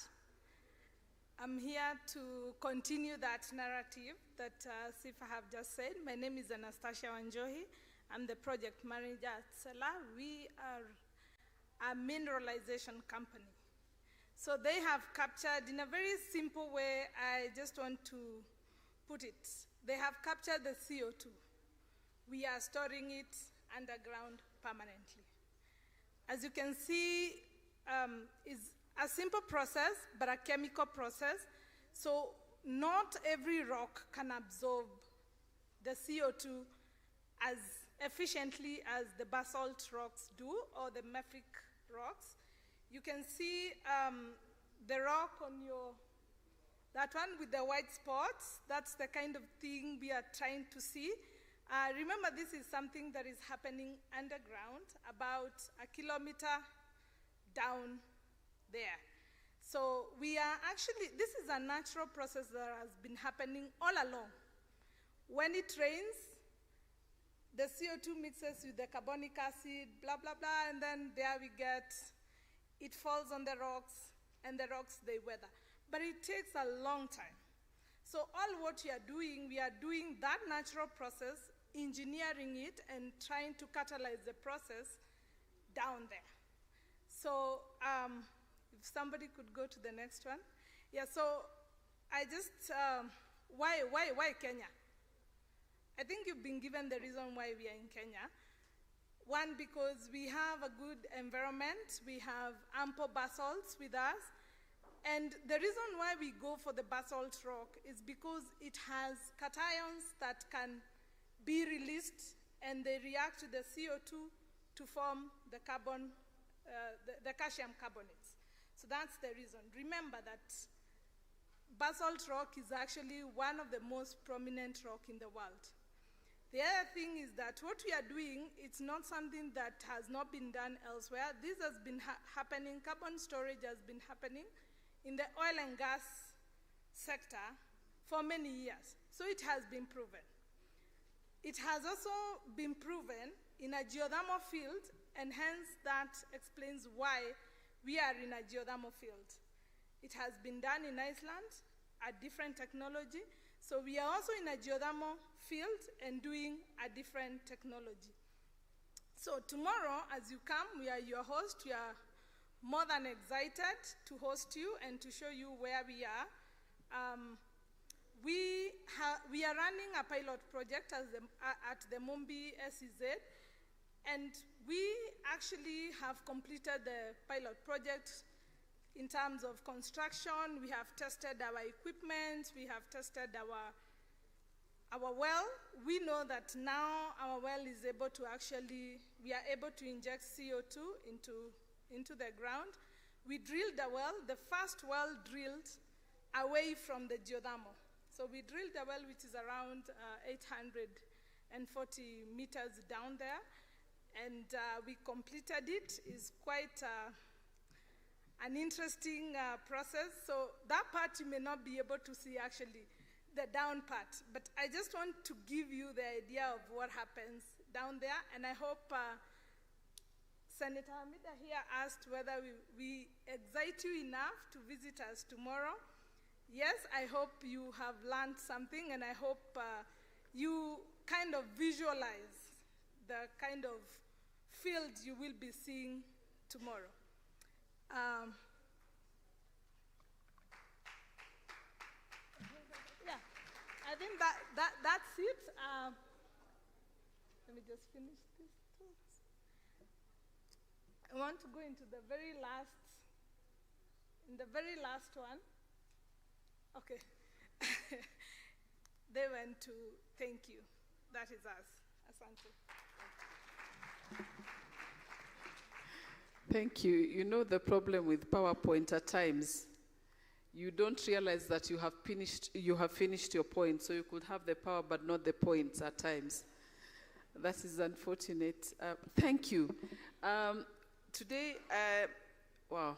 I'm here to continue that narrative that Sifa have just said. My name is Anastasia Wanjohi. I'm the project manager at SELA. We are a mineralization company. So they have captured, in a very simple way, I just want to put it, they have captured the CO2. We are storing it underground permanently. As you can see, it's a simple process, but a chemical process. So not every rock can absorb the CO2 as efficiently as the basalt rocks do, or the mafic rocks. You can see the rock on that one with the white spots. That's the kind of thing we are trying to see. Remember, this is something that is happening underground, about a kilometer down there. So we are actually, this is a natural process that has been happening all along. When it rains, the CO2 mixes with the carbonic acid, blah, blah, blah, and then there we get, it falls on the rocks, and the rocks, they weather. But it takes a long time. So all what we are doing that natural process, engineering it and trying to catalyze the process down there. So if somebody could go to the next one. Yeah, so I just, why Kenya? I think you've been given the reason why we are in Kenya. One, because we have a good environment, we have ample basalts with us, and the reason why we go for the basalt rock is because it has cations that can be released and they react to the CO2 to form the carbon, the calcium carbonates. So that's the reason. Remember that basalt rock is actually one of the most prominent rock in the world. The other thing is that what we are doing, it's not something that has not been done elsewhere. This has been happening, carbon storage has been happening in the oil and gas sector for many years. So it has been proven. It has also been proven in a geothermal field, and hence that explains why we are in a geothermal field. It has been done in Iceland, a different technology. So we are also in a geothermal field and doing a different technology. So tomorrow, as you come, we are your host. We are more than excited to host you and to show you where we are. We are running a pilot project at the Mumbi SEZ, and we actually have completed the pilot project in terms of construction. We have tested our equipment, we have tested our well. We know that now our well is able to we are able to inject CO2 into the ground. We drilled a well, the first well drilled away from the geothermal. So we drilled a well which is around 840 meters down there, and we completed it. It's quite an interesting process. So that part you may not be able to see actually, the down part. But I just want to give you the idea of what happens down there, and I hope Senator Hamida here asked whether we excite you enough to visit us tomorrow. Yes, I hope you have learned something, and I hope you kind of visualize the kind of field you will be seeing tomorrow. Yeah, I think that's it. Let me just finish this talk. I want to go into the very last one. Okay. They went to thank you. That is us. Asante. Thank you. You know the problem with PowerPoint at times, you don't realize that you have finished your point, so you could have the power but not the points at times. That is unfortunate. Thank you. Today, wow.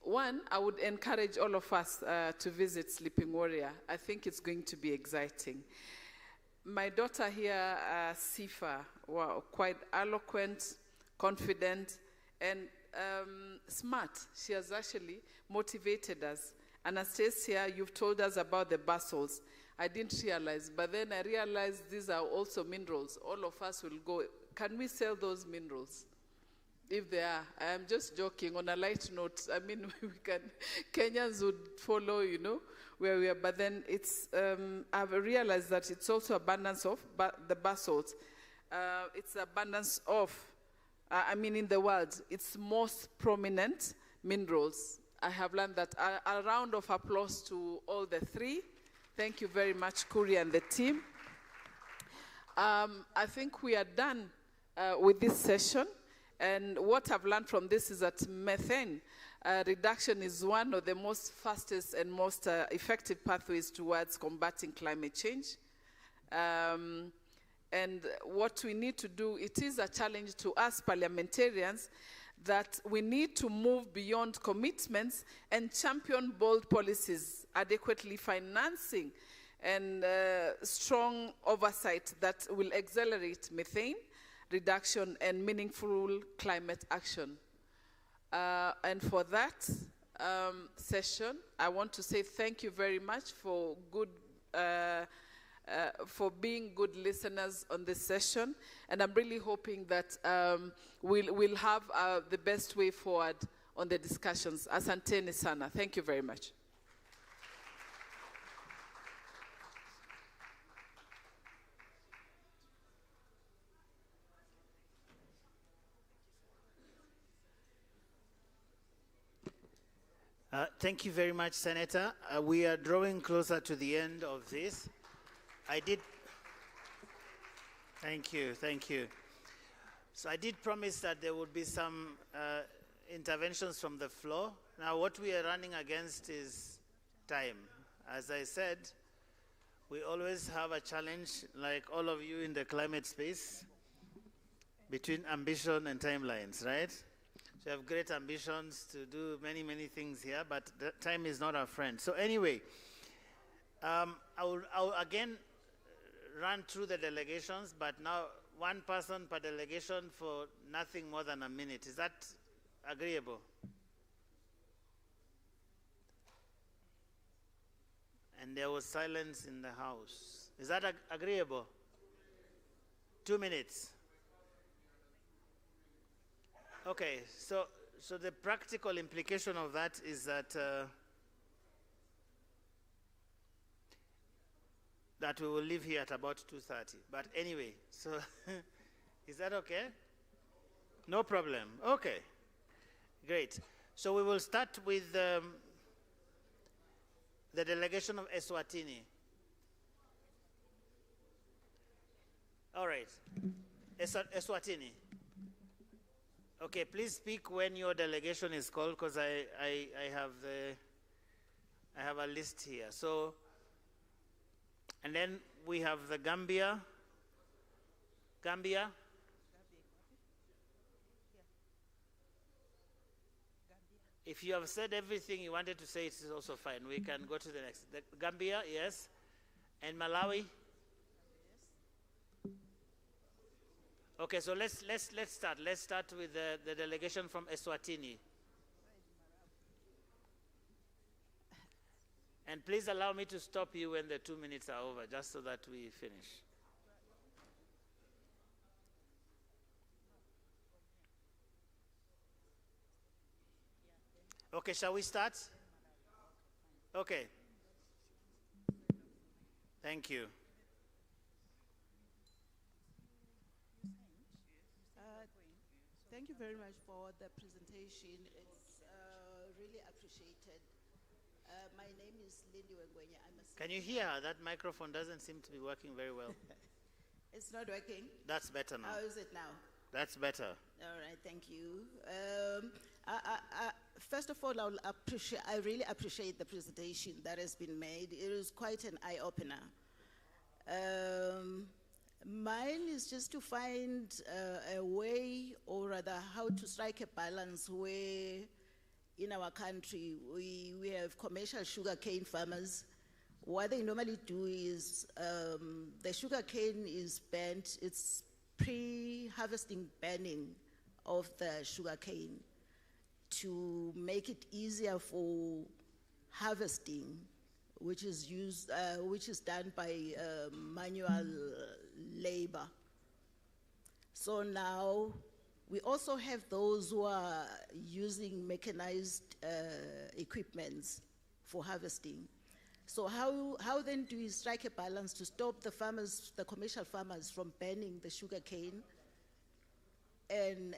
One, I would encourage all of us to visit Sleeping Warrior. I think it's going to be exciting. My daughter here, Sifa, wow, quite eloquent, confident, and smart. She has actually motivated us. Anastasia, you've told us about the basalts. I didn't realize, but then I realized these are also minerals. All of us will go. Can we sell those minerals? If they are, I am just joking. On a light note, I mean, Kenyans would follow, you know, where we are. But then it's, I've realized that it's also abundance of the basalt. It's abundance of, in the world, it's most prominent minerals. I have learned that. A round of applause to all the three. Thank you very much, Kuri and the team. I think we are done with this session. And what I've learned from this is that methane reduction is one of the most fastest and most effective pathways towards combating climate change. And what we need to do, it is a challenge to us parliamentarians that we need to move beyond commitments and champion bold policies, adequately financing and strong oversight that will accelerate methane reduction and meaningful climate action. And for that session, I want to say thank you very much for being good listeners on this session. And I'm really hoping that we'll have the best way forward on the discussions. Asanteni sana. Thank you very much. Thank you very much, Senator. We are drawing closer to the end of this. Thank you. So I did promise that there would be some interventions from the floor. Now what we are running against is time. As I said, we always have a challenge, like all of you in the climate space, between ambition and timelines, right? So we have great ambitions to do many, many things here, but time is not our friend. So anyway, I'll again run through the delegations, but now one person per delegation for nothing more than a minute. Is that agreeable? And there was silence in the house. Is that agreeable? 2 minutes. Okay, so the practical implication of that is that that we will leave here at about 2:30. But anyway, so is that okay? No problem. Okay, great. So we will start with the delegation of Eswatini. All right, Eswatini. Okay, please speak when your delegation is called, because I have a list here. So, and then we have the Gambia. If you have said everything you wanted to say, it is also fine. We can go to the next. The Gambia, yes. And Malawi? Okay, so let's start. Let's start with the delegation from Eswatini. And please allow me to stop you when the 2 minutes are over, just so that we finish. Okay, shall we start? Okay. Thank you. Thank you very much for the presentation. It's really appreciated. My name is Lindy Wengwenya. Can you hear her? That microphone doesn't seem to be working very well. It's not working? That's better now. How is it now? That's better. All right, thank you. First of all, I really appreciate the presentation that has been made. It is quite an eye-opener. Mine is just to find a way, or rather how to strike a balance where in our country we have commercial sugarcane farmers. What they normally do is the sugarcane is burnt, it's pre-harvesting burning of the sugarcane to make it easier for harvesting, which is done by manual labor. So now we also have those who are using mechanized equipments for harvesting. So how then do we strike a balance to stop the farmers, the commercial farmers, from burning the sugarcane and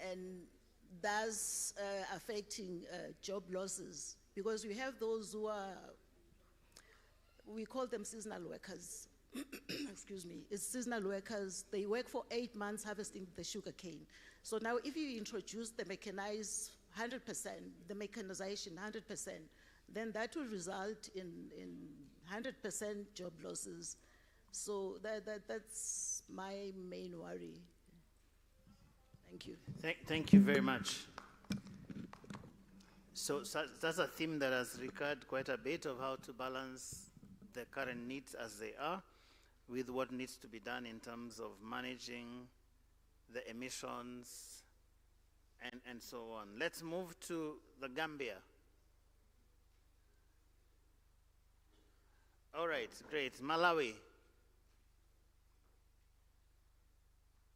thus affecting job losses? Because we have those who are, we call them seasonal workers. Excuse me, it's seasonal workers. They work for 8 months harvesting the sugarcane. So now if you introduce the mechanized 100%, the mechanization 100%, then that will result in 100% job losses. So that's my main worry. Thank you. Thank you very much. So that's a theme that has recurred quite a bit, of how to balance the current needs as they are with what needs to be done in terms of managing the emissions and so on. Let's move to the Gambia. All right, great. Malawi.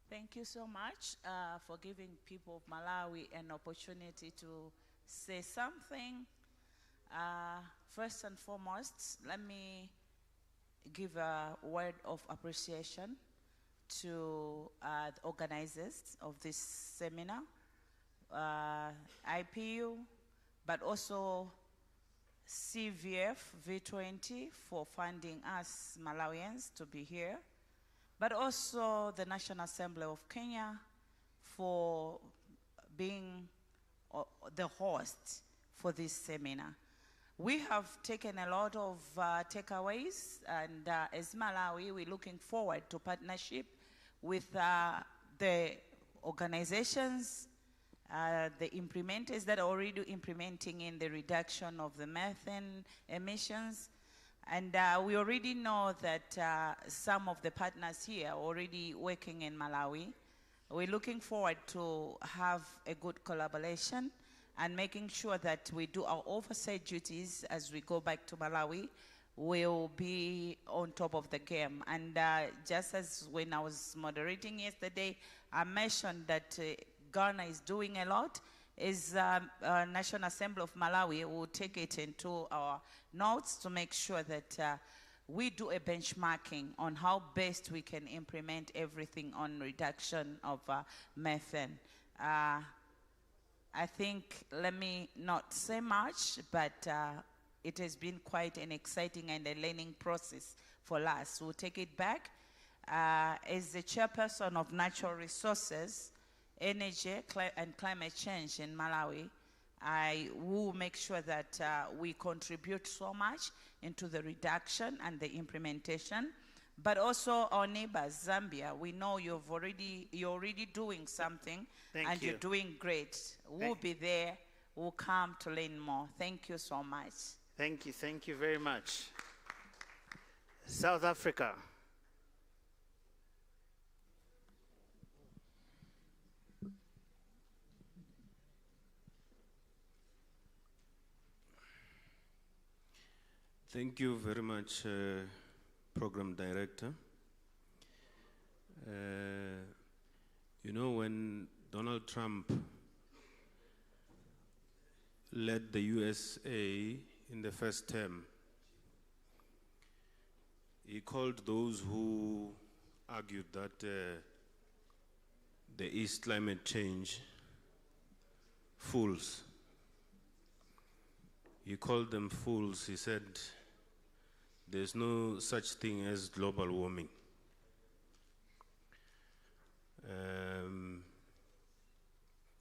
Thank you so much for giving people of Malawi an opportunity to say something. First and foremost, let me give a word of appreciation to the organizers of this seminar, IPU, but also CVF V20 for funding us Malawians to be here, but also the National Assembly of Kenya for being the host for this seminar. We have taken a lot of takeaways, and as Malawi, we're looking forward to partnership with the organizations, the implementers that are already implementing in the reduction of the methane emissions. And we already know that some of the partners here are already working in Malawi. We're looking forward to have a good collaboration and making sure that we do our oversight duties as we go back to Malawi. We'll be on top of the game. And just as when I was moderating yesterday, I mentioned that Ghana is doing a lot. Is National Assembly of Malawi will take it into our notes to make sure that we do a benchmarking on how best we can implement everything on reduction of methane. I think, let me not say much, but it has been quite an exciting and a learning process for us. We'll take it back. As the chairperson of Natural Resources, Energy and Climate Change in Malawi, I will make sure that we contribute so much into the reduction and the implementation. But also our neighbors, Zambia, we know you're already doing something. Thank you. You're doing great. We'll be there. We'll come to learn more. Thank you so much. Thank you very much. South Africa. Thank you very much, Program Director. You know, when Donald Trump led the USA in the first term, he called those who argued that there is climate change fools. He called them fools. He said, there's no such thing as global warming.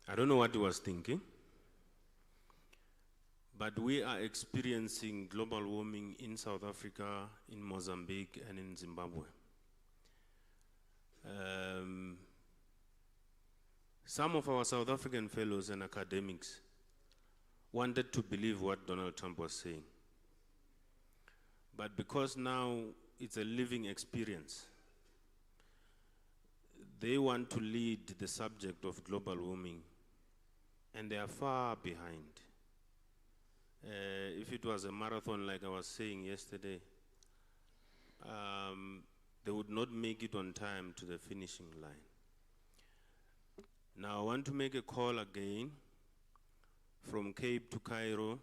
I don't know what he was thinking, but we are experiencing global warming in South Africa, in Mozambique, and in Zimbabwe. Some of our South African fellows and academics wanted to believe what Donald Trump was saying. But because now it's a living experience, they want to lead the subject of global warming, and they are far behind. If it was a marathon, like I was saying yesterday, they would not make it on time to the finishing line. Now I want to make a call again from Cape to Cairo,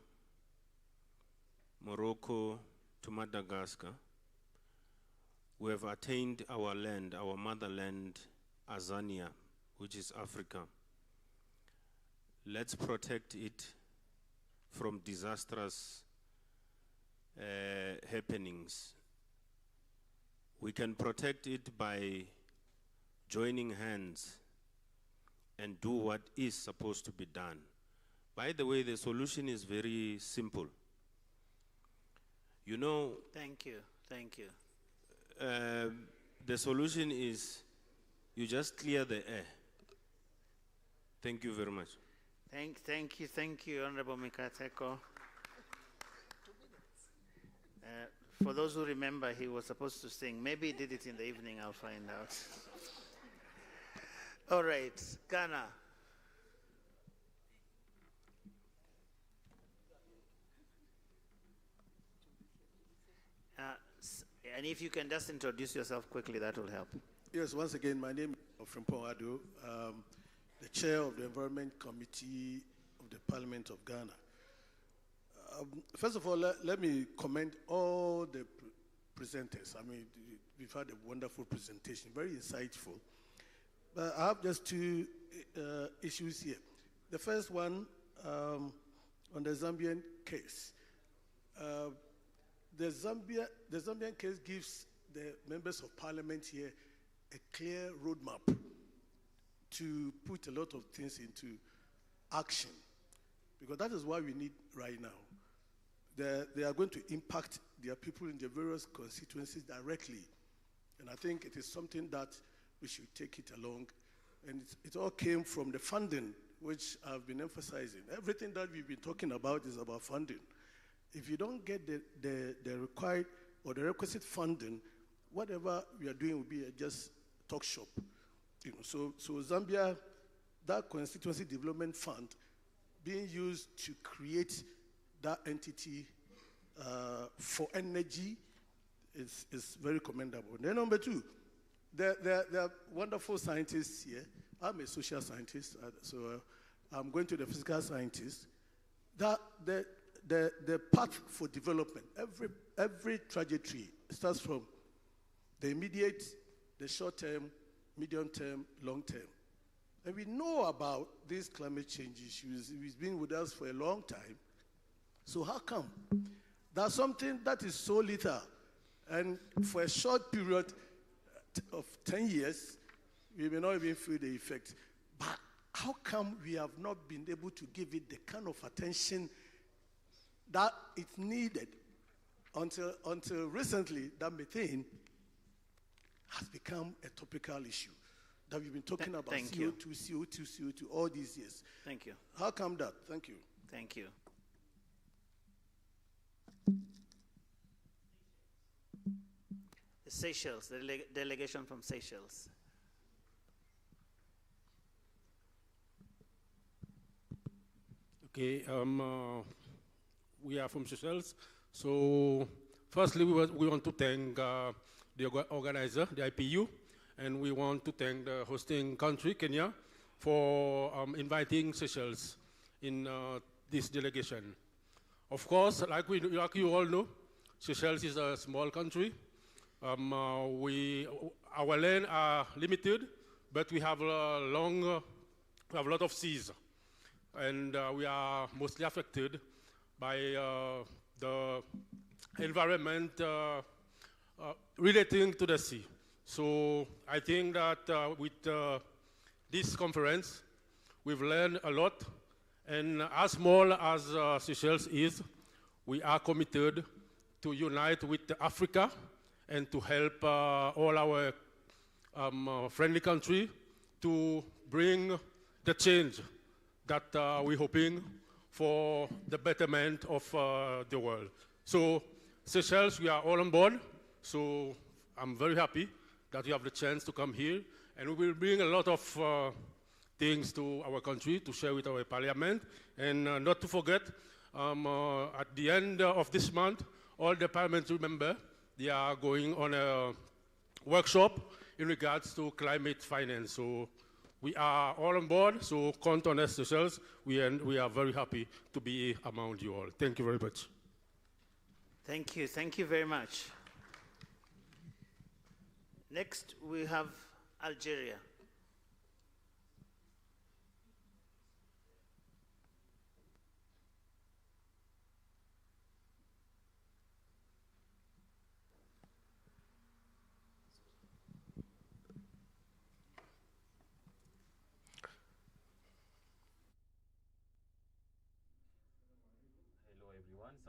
Morocco to Madagascar. We have attained our land, our motherland, Azania, which is Africa. Let's protect it from disastrous happenings. We can protect it by joining hands and do what is supposed to be done. By the way, the solution is very simple. You know... Thank you. The solution is you just clear the air. Thank you very much. Thank you, Honorable Mikateko. For those who remember, he was supposed to sing. Maybe he did it in the evening, I'll find out. All right, Ghana. And if you can just introduce yourself quickly, that will help. Yes, once again, my name is Frimpong Ado, the chair of the Environment Committee of the Parliament of Ghana. First of all, let me commend all the presenters. I mean, we've had a wonderful presentation, very insightful. But I have just two issues here. The first one, on the Zambian case. Uh, the Zambian case gives the members of parliament here a clear roadmap to put a lot of things into action, because that is what we need right now. They are going to impact their people in the various constituencies directly, and I think it is something that we should take it along. And it all came from the funding, which I've been emphasizing. Everything that we've been talking about is about funding. If you don't get the required or the requisite funding, whatever we are doing will be just talk shop. You know, so Zambia, that constituency development fund being used to create that entity for energy is very commendable. Then number two, there are wonderful scientists here. I'm a social scientist, so I'm going to the physical scientist. That the path for development, every trajectory starts from the immediate, the short term, medium term, long term. And we know about these climate change issues. It's been with us for a long time. So how come? That's something that is so little. And for a short period of 10 years, we may not even feel the effect. But how come we have not been able to give it the kind of attention that it's needed until recently that methane has become a topical issue that we've been talking about, CO2, CO2 all these years. Thank you. How come that? Thank you. Thank you. Seychelles, the delegation from Seychelles. Okay, we are from Seychelles. So firstly, we want to thank the organizer, the IPU, and we want to thank the hosting country, Kenya, for inviting Seychelles in this delegation. Of course, like you all know, Seychelles is a small country. Our land are limited, but we have a lot of seas, and we are mostly affected by the environment relating to the sea. So I think that with this conference, we've learned a lot, and as small as Seychelles is, we are committed to unite with Africa and to help all our friendly country to bring the change that we're hoping for the betterment of the world. So Seychelles, we are all on board. So I'm very happy that you have the chance to come here, and we will bring a lot of things to our country to share with our parliament. And not to forget, at the end of this month, all the parliamentary members, they are going on a workshop in regards to climate finance. So we are all on board, so count on us, Seychelles. We are very happy to be among you all. Thank you very much. Thank you very much. Next, we have Algeria.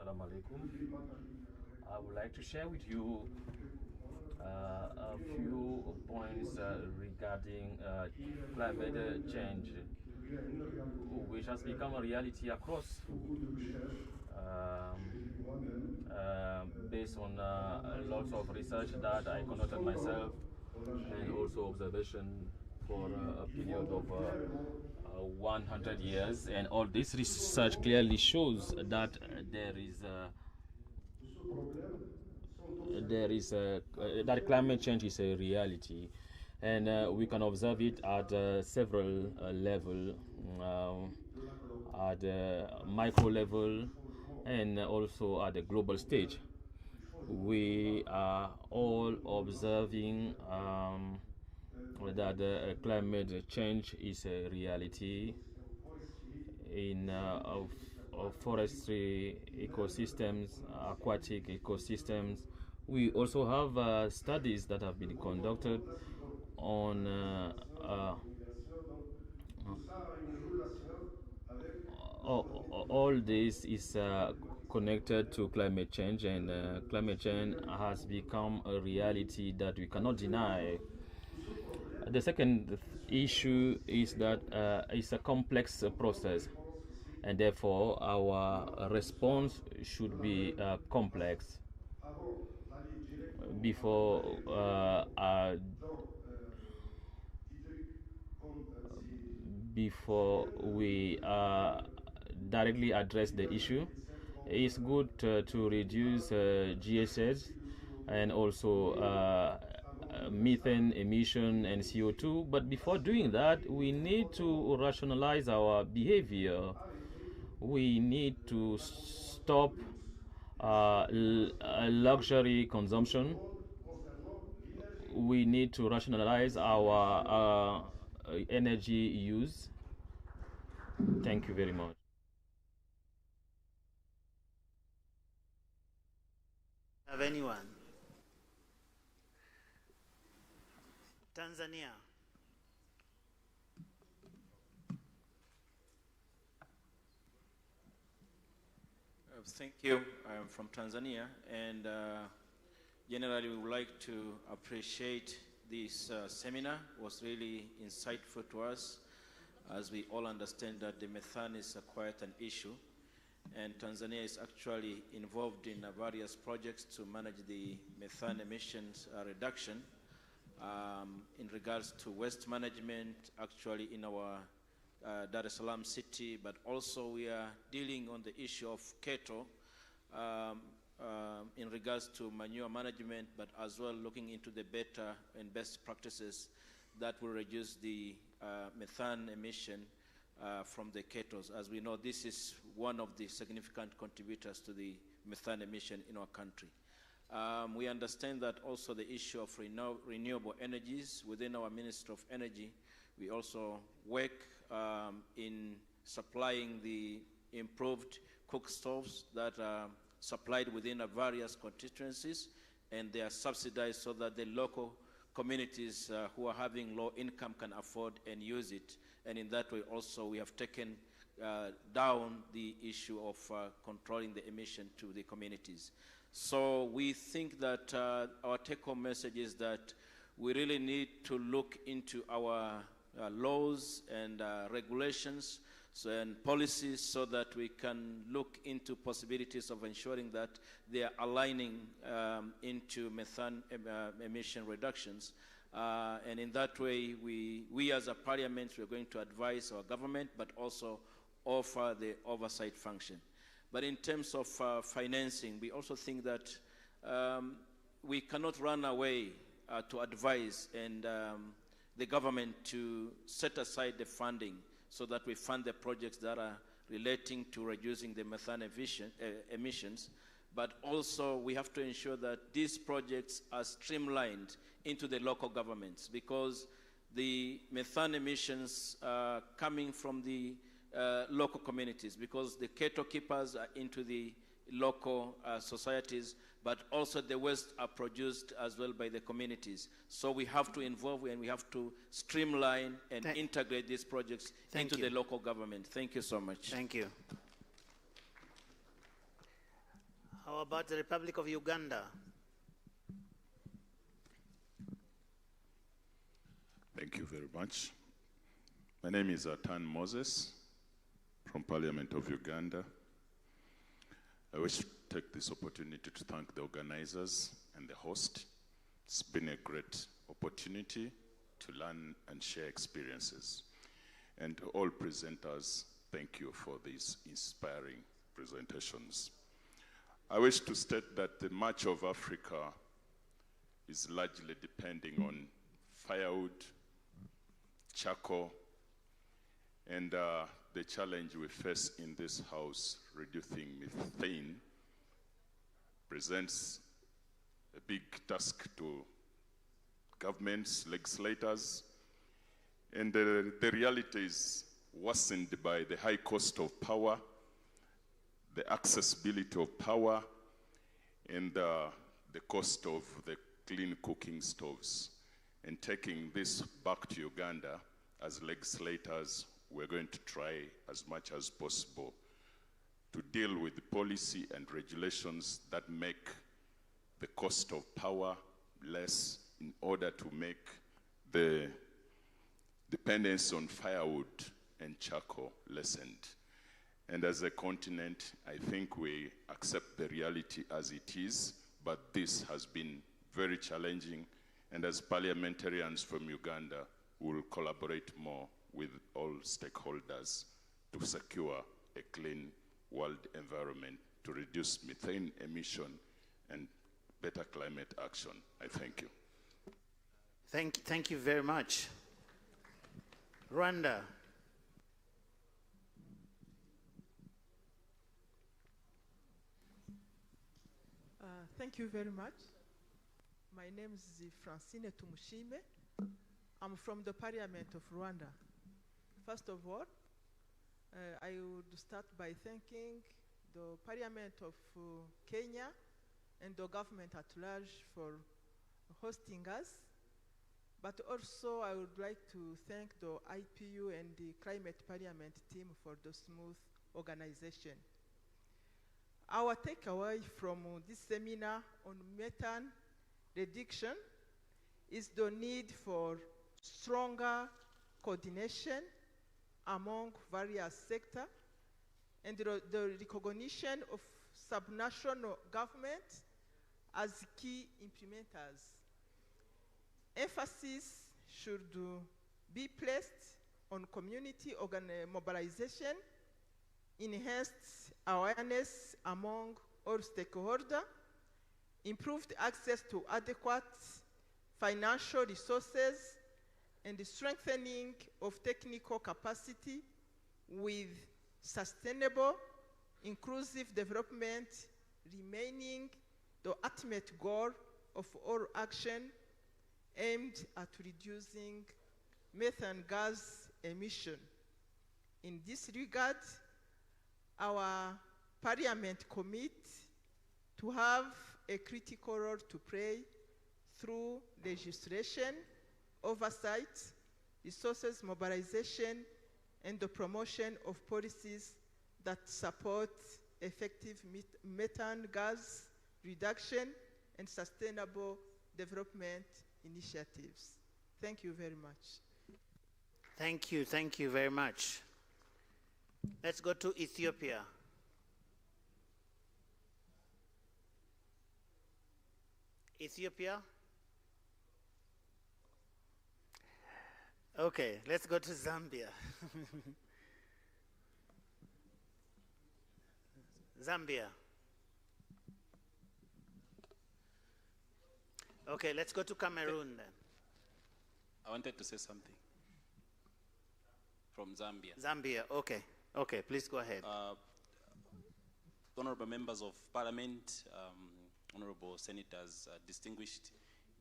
Assalamu alaikum. I would like to share with you a few points regarding climate change, which has become a reality across, based on lots of research that I conducted myself, and also observation for a period of 100 years. And all this research clearly shows that that climate change is a reality, and we can observe it at several levels, at the micro level and also at the global stage. We are all observing that climate change is a reality in forestry ecosystems, aquatic ecosystems. We also have studies that have been conducted on all this is connected to climate change, and climate change has become a reality that we cannot deny. The second issue is that it's a complex process, and therefore our response should be complex before before we directly address the issue. It's good to reduce GSS and also methane emission and CO2, but before doing that we need to rationalize our behavior. We need to stop luxury consumption. We need to rationalize our energy use. Thank you very much. Have anyone? Tanzania. Thank you. I'm from Tanzania, and generally we would like to appreciate this seminar. It was really insightful to us, as we all understand that the methane is quite an issue, and Tanzania is actually involved in various projects to manage the methane emissions reduction in regards to waste management, actually in our Dar es Salaam city, but also we are dealing on the issue of cattle in regards to manure management, but as well looking into the better and best practices that will reduce the methane emission from the cattle. As we know, this is one of the significant contributors to the methane emission in our country. We understand that also the issue of renewable energies within our Ministry of Energy. We also work in supplying the improved cook stoves that are supplied within our various constituencies, and they are subsidized so that the local communities who are having low income can afford and use it. And in that way also we have taken down the issue of controlling the emission to the communities. So we think that our take-home message is that we really need to look into our laws and regulations and policies so that we can look into possibilities of ensuring that they are aligning into methane emission reductions. And in that way, we as a parliament, we're going to advise our government, but also offer the oversight function. But in terms of financing, we also think that we cannot run away to advise and the government to set aside the funding so that we fund the projects that are relating to reducing the methane emissions. But also we have to ensure that these projects are streamlined into the local governments, because the methane emissions are coming from the local communities, because the cattle keepers are into the local societies, but also the waste are produced as well by the communities. So we have to involve and we have to streamline and integrate these projects into the local government. Thank you so much. Thank you. How about the Republic of Uganda? Thank you very much. My name is Atan Moses from Parliament of Uganda. I wish to take this opportunity to thank the organizers and the host. It's been a great opportunity to learn and share experiences. And to all presenters, thank you for these inspiring presentations. I wish to state that the March of Africa is largely depending on firewood, charcoal, and the challenge we face in this house, reducing methane, presents a big task to governments, legislators, and the reality is worsened by the high cost of power the accessibility of power, and the cost of the clean cooking stoves. And taking this back to Uganda, as legislators, we're going to try as much as possible to deal with the policy and regulations that make the cost of power less in order to make the dependence on firewood and charcoal lessened. And as a continent, I think we accept the reality as it is, but this has been very challenging. And as parliamentarians from Uganda, we'll collaborate more with all stakeholders to secure a clean world environment, to reduce methane emission and better climate action. I thank you. Thank you very much. Rwanda. Thank you very much. My name is Francine Tumushime. I'm from the Parliament of Rwanda. First of all, I would start by thanking the Parliament of Kenya and the government at large for hosting us. But also I would like to thank the IPU and the Climate Parliament team for the smooth organization. Our takeaway from this seminar on methane reduction is the need for stronger coordination among various sectors and the recognition of subnational governments as key implementers. Emphasis should be placed on community mobilization, enhanced awareness among all stakeholders, improved access to adequate financial resources, and the strengthening of technical capacity with sustainable, inclusive development remaining the ultimate goal of all action aimed at reducing methane gas emission. In this regard, our Parliament commits to have a critical role to play through legislation, oversight, resources mobilization, and the promotion of policies that support effective methane gas reduction and sustainable development initiatives. Thank you very much. Thank you very much. Let's go to Ethiopia. Ethiopia? Okay, let's go to Zambia. Zambia. Okay, let's go to Cameroon then. I wanted to say something from Zambia. Zambia, okay. Okay, please go ahead. Honorable members of parliament, honorable senators, distinguished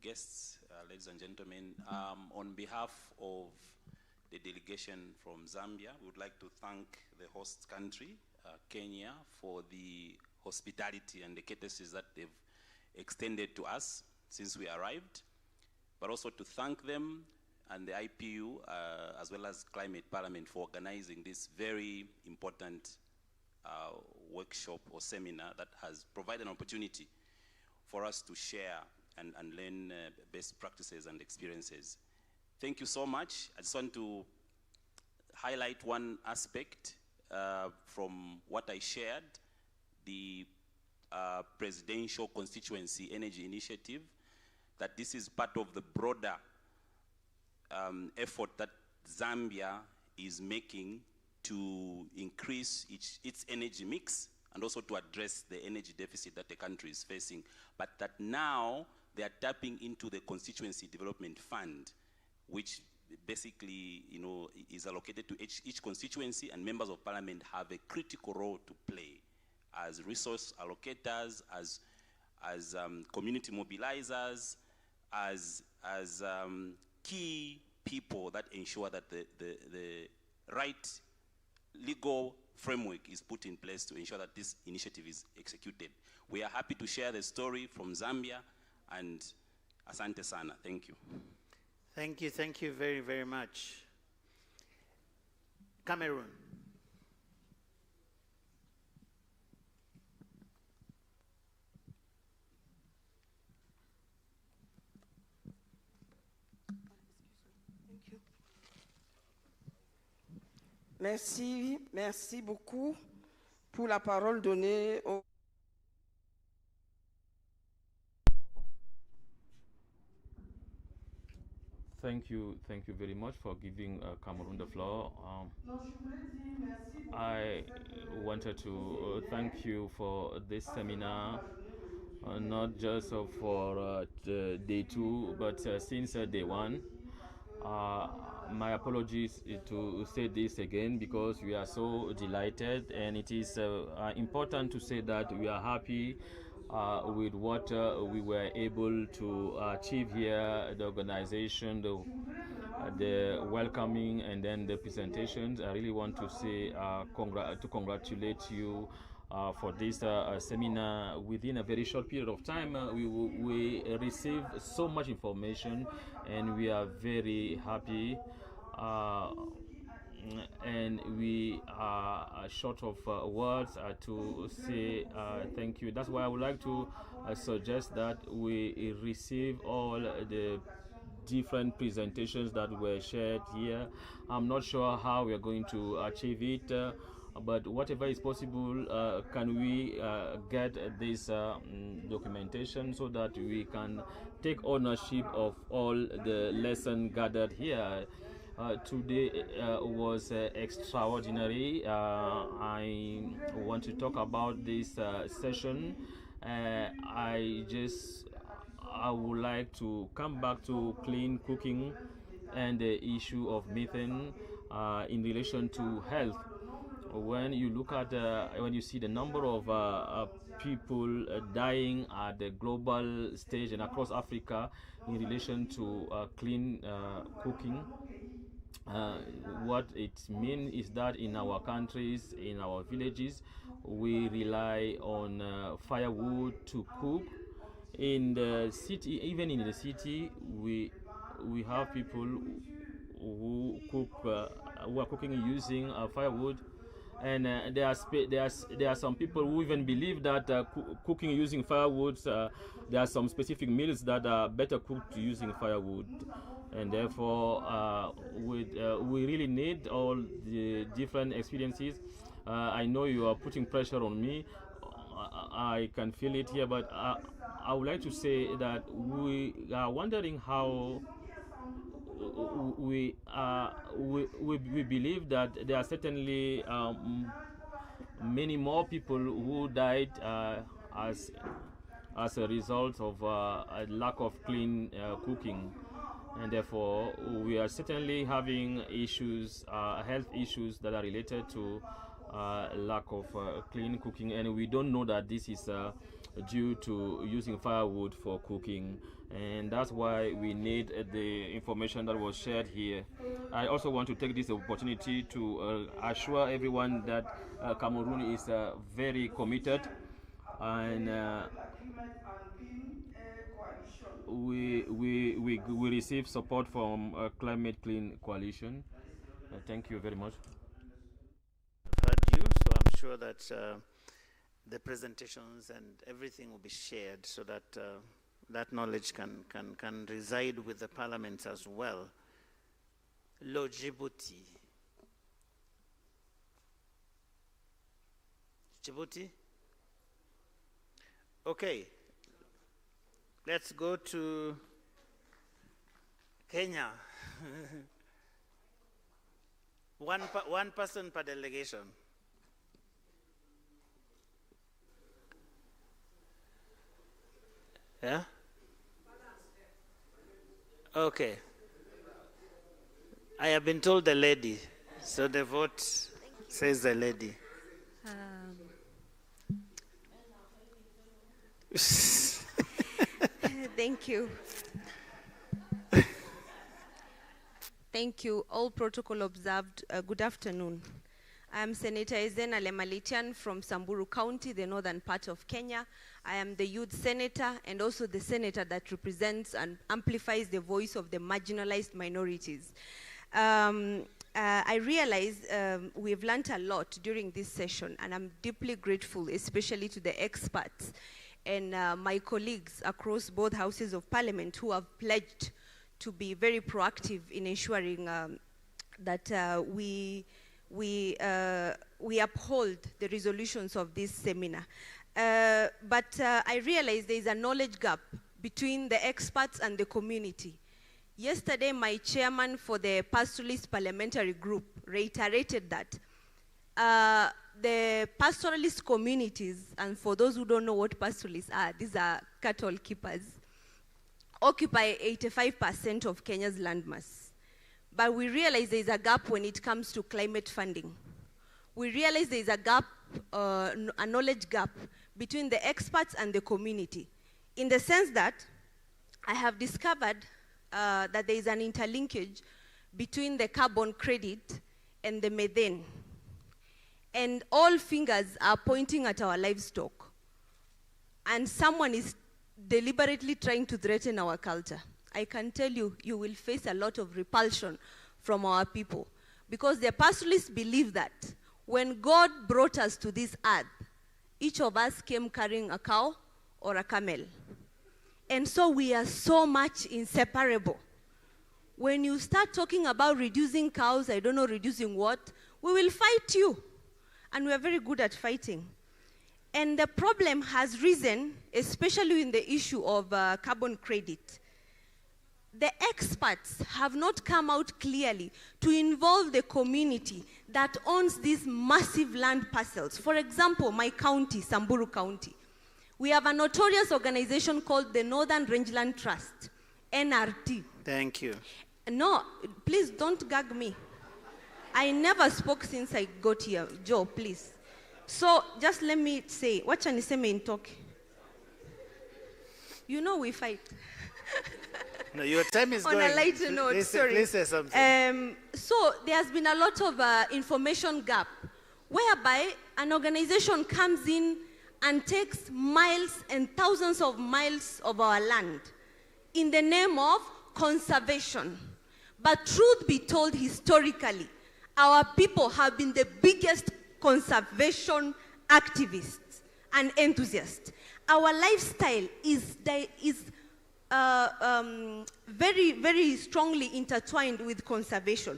guests, ladies and gentlemen, on behalf of the delegation from Zambia, we would like to thank the host country, Kenya, for the hospitality and the courtesies that they've extended to us since we arrived, but also to thank them and the IPU, as well as Climate Parliament, for organizing this very important workshop or seminar that has provided an opportunity for us to share and learn best practices and experiences. Thank you so much. I just want to highlight one aspect from what I shared, the Presidential Constituency Energy Initiative, that this is part of the broader effort that Zambia is making to increase its energy mix and also to address the energy deficit that the country is facing. But that now they are tapping into the Constituency Development Fund, which basically, is allocated to each constituency, and members of parliament have a critical role to play as resource allocators, as community mobilizers, as key people that ensure that the right legal framework is put in place to ensure that this initiative is executed. We are happy to share the story from Zambia, and asante sana. Thank you. Thank you very, very much. Cameroon. Merci beaucoup pour la parole donnée au... Thank you very much for giving Cameroon the floor. I wanted to thank you for this seminar, not just for day 2, but since day 1. My apologies to say this again, because we are so delighted, and it is important to say that we are happy with what we were able to achieve here, the organization, the welcoming, and then the presentations. I really want to say to congratulate you for this seminar. Within a very short period of time, we received so much information, and we are very happy. And we are short of words to say thank you. That's why I would like to suggest that we receive all the different presentations that were shared here. I'm not sure how we are going to achieve it, but whatever is possible, can we get this documentation so that we can take ownership of all the lesson gathered here. Today was extraordinary. I want to talk about this session. I would like to come back to clean cooking and the issue of methane in relation to health. When you look at, when you see the number of people dying at the global stage and across Africa in relation to clean cooking, what it means is that in our countries, in our villages, we rely on firewood to cook. In the city, even in the city, we have people who are cooking using firewood, and there are some people who even believe that cooking using firewood, there are some specific meals that are better cooked using firewood, and therefore we really need all the different experiences. I know you are putting pressure on me. I can feel it here, but I would like to say that we are wondering how we believe that there are certainly many more people who died as a result of a lack of clean cooking, and therefore we are certainly having issues, health issues that are related to lack of clean cooking, and we don't know that this is due to using firewood for cooking, and that's why we need the information that was shared here. I also want to take this opportunity to assure everyone that Cameroon is very committed, and we receive support from Climate Clean Coalition. Thank you very much. I've heard you, so I'm sure that the presentations and everything will be shared so that that knowledge can reside with the parliaments as well. Lo Djibouti. Djibouti? Okay. Let's go to Kenya. One person per delegation. Yeah? Okay. I have been told the lady, so the vote says the lady. Thank you. Thank you. All protocol observed. Good afternoon. I am Senator Ezena Lemalitian from Samburu County, the northern part of Kenya. I am the youth senator and also the senator that represents and amplifies the voice of the marginalized minorities. I realize we've learned a lot during this session, and I'm deeply grateful, especially to the experts and my colleagues across both houses of parliament who have pledged to be very proactive in ensuring that we uphold the resolutions of this seminar. But I realize there is a knowledge gap between the experts and the community. Yesterday, my chairman for the pastoralist parliamentary group reiterated that the pastoralist communities, and for those who don't know what pastoralists are, these are cattle keepers, occupy 85% of Kenya's landmass. But we realize there is a gap when it comes to climate funding. We realize there is a gap, a knowledge gap between the experts and the community, in the sense that I have discovered that there is an interlinkage between the carbon credit and the methane. And all fingers are pointing at our livestock. And someone is deliberately trying to threaten our culture. I can tell you, you will face a lot of repulsion from our people. Because the pastoralists believe that when God brought us to this earth, each of us came carrying a cow or a camel. And so we are so much inseparable. When you start talking about reducing cows, I don't know reducing what, we will fight you. And we are very good at fighting. And the problem has risen, especially in the issue of carbon credit. The experts have not come out clearly to involve the community that owns these massive land parcels. For example, my county, Samburu County, we have a notorious organization called the Northern Rangeland Trust, NRT. Thank you. No, please don't gag me. I never spoke since I got here. Joe, please. So just let me say, what can you say me in talk? You know we fight. No, your time is On going. a lighter note, Please say something. So there has been a lot of information gap, whereby an organization comes in and takes miles and thousands of miles of our land in the name of conservation. But truth be told, historically, our people have been the biggest conservation activists and enthusiasts. Our lifestyle is very, very strongly intertwined with conservation.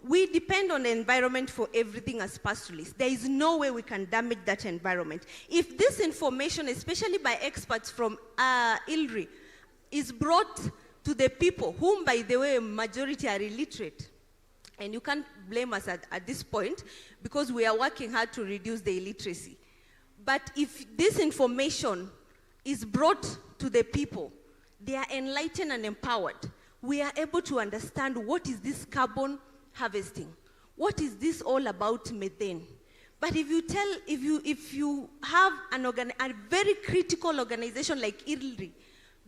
We depend on the environment for everything as pastoralists. There is no way we can damage that environment. If this information, especially by experts from ILRI, is brought to the people, whom, by the way, majority are illiterate, and you can't blame us at this point because we are working hard to reduce the illiteracy. But if this information is brought to the people, they are enlightened and empowered. We are able to understand what is this carbon harvesting. What is this all about methane? But if you have a very critical organization like ILRI,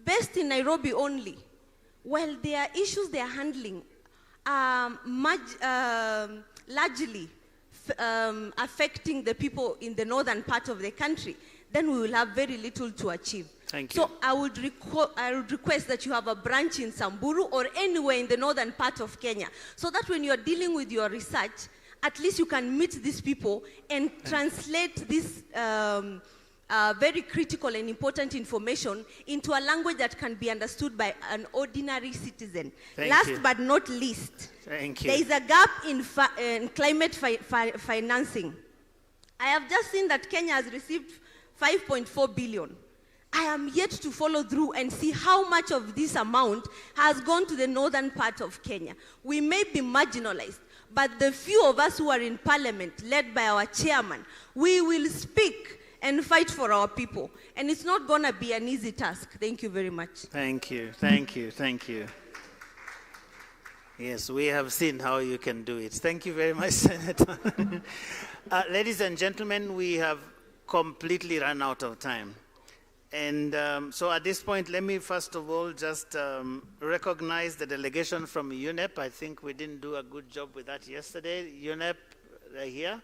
based in Nairobi only, well, there are issues they are handling largely affecting the people in the northern part of the country, then we will have very little to achieve. Thank you. So I would request that you have a branch in Samburu or anywhere in the northern part of Kenya, so that when you're dealing with your research, at least you can meet these people and translate this very critical and important information into a language that can be understood by an ordinary citizen. Last but not least, Thank you. There is a gap in climate financing. I have just seen that Kenya has received 5.4 billion. I am yet to follow through and see how much of this amount has gone to the northern part of Kenya. We may be marginalized, but the few of us who are in parliament, led by our chairman, we will speak and fight for our people. And it's not going to be an easy task. Thank you very much. Thank you, thank you, thank you. Yes, we have seen how you can do it. Thank you very much, Senator. Ladies and gentlemen, we have completely run out of time. And so at this point, let me first of all just recognize the delegation from UNEP. I think we didn't do a good job with that yesterday. UNEP, they're here.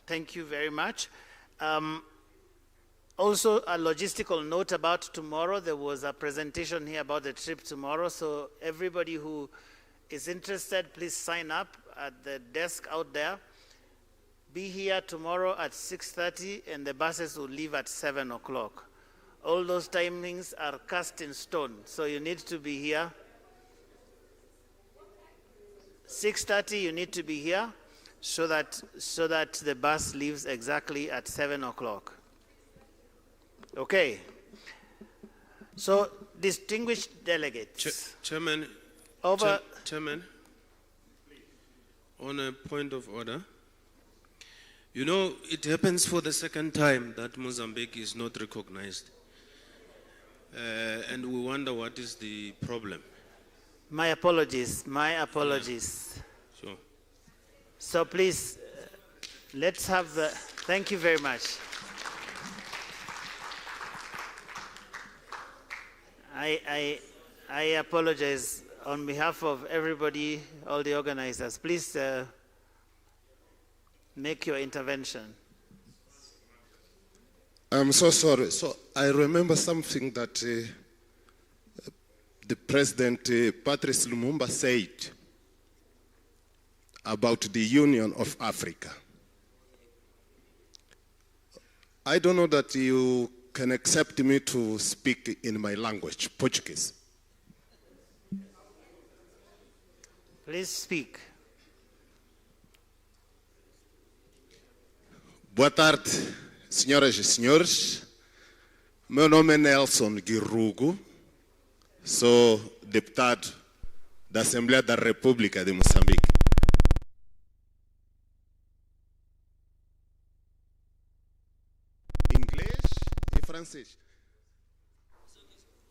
Thank you very much. Also, a logistical note about tomorrow. There was a presentation here about the trip tomorrow. So everybody who is interested, please sign up at the desk out there. Be here tomorrow at 6:30, and the buses will leave at 7 o'clock. All those timings are cast in stone, so you need to be here. 6:30, you need to be here so that the bus leaves exactly at 7 o'clock. Okay. So, distinguished delegates. Chairman, Over. Chairman, on a point of order. You know, it happens for the second time that Mozambique is not recognized. And we wonder what is the problem. My apologies, my apologies. Yeah. Sure. So please, let's have the, thank you very much. I apologize on behalf of everybody, all the organizers. Please make your intervention. I'm so sorry. So I remember something that the President Patrice Lumumba said about the Union of Africa. I don't know that you can accept me to speak in my language, Portuguese. Please speak. Boa tarde, senhoras e senhores. Meu nome é Nelson Guirrugo. Sou deputado da Assembleia da República de Moçambique. Inglês e francês.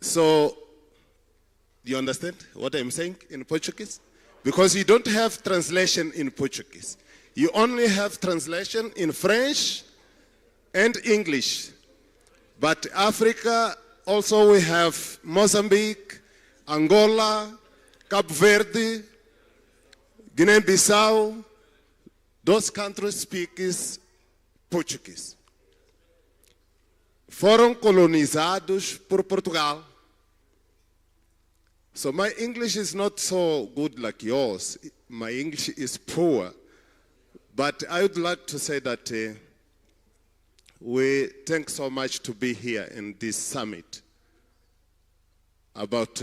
So, do you understand what I'm saying in Portuguese? Because you don't have translation in Portuguese. You only have translation in French and English. But Africa, also we have Mozambique, Angola, Cape Verde, Guinea-Bissau. Those countries speak Portuguese. Foram colonizados por Portugal. So my English is not so good like yours. My English is poor. But I would like to say that we thank so much to be here in this summit about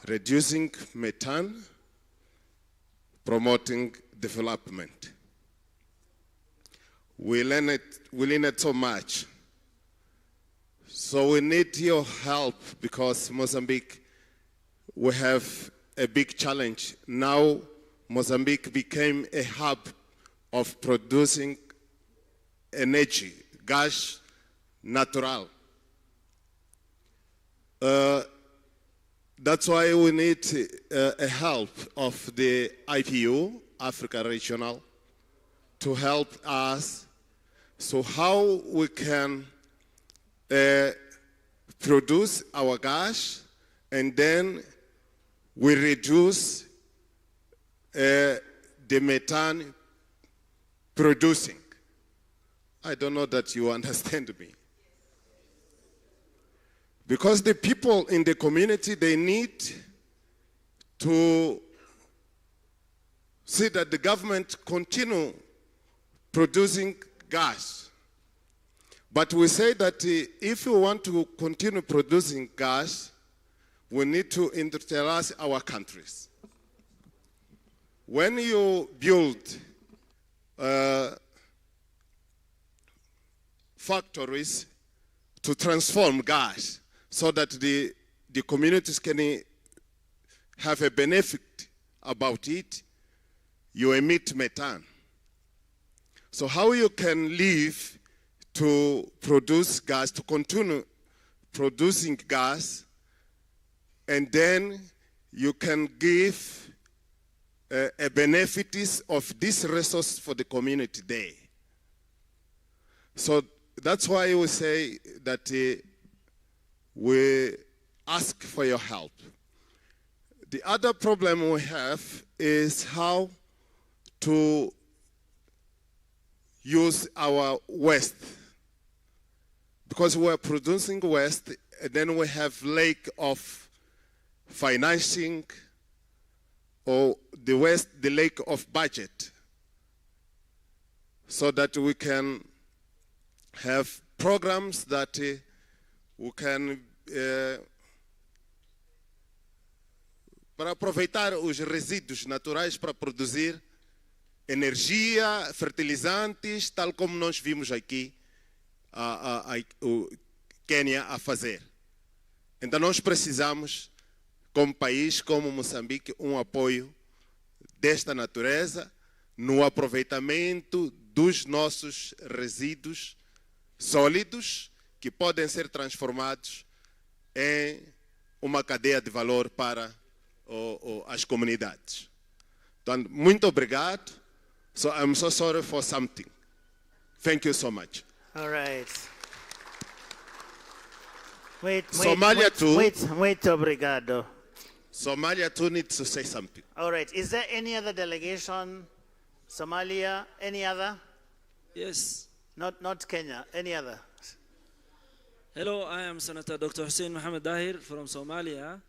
reducing methane, promoting development. We learn it so much. So we need your help because Mozambique, we have a big challenge. Now Mozambique became a hub of producing energy, gas natural. That's why we need a help of the IPU, Africa Regional, to help us. So how we can produce our gas and then we reduce the methane producing. I don't know that you understand me. Because the people in the community, they need to see that the government continue producing gas. But we say that if we want to continue producing gas, we need to industrialize our countries. When you build factories to transform gas so that the communities can have a benefit about it, you emit methane. So how you can live to produce gas, to continue producing gas, and then you can give a benefit of this resource for the community there. So that's why we say that we ask for your help. The other problem we have is how to use our waste. Because we're producing waste, and then we have lack of financing or the lack of budget, so that we can have programs that we can para aproveitar os resíduos naturais para produzir energia, fertilizantes, tal como nós vimos aqui o Quênia a fazer. Então nós precisamos, como país, como Moçambique, um apoio desta natureza no aproveitamento dos nossos resíduos sólidos que podem ser transformados em uma cadeia de valor para as comunidades. Então, muito obrigado. So I'm so sorry for something. Thank you so much. All right. Wait, obrigado. Somalia too needs to say something. All right. Is there any other delegation? Somalia? Any other? Yes. Not Kenya. Any other? Hello, I am Senator Dr. Hussein Mohammed Dahir from Somalia.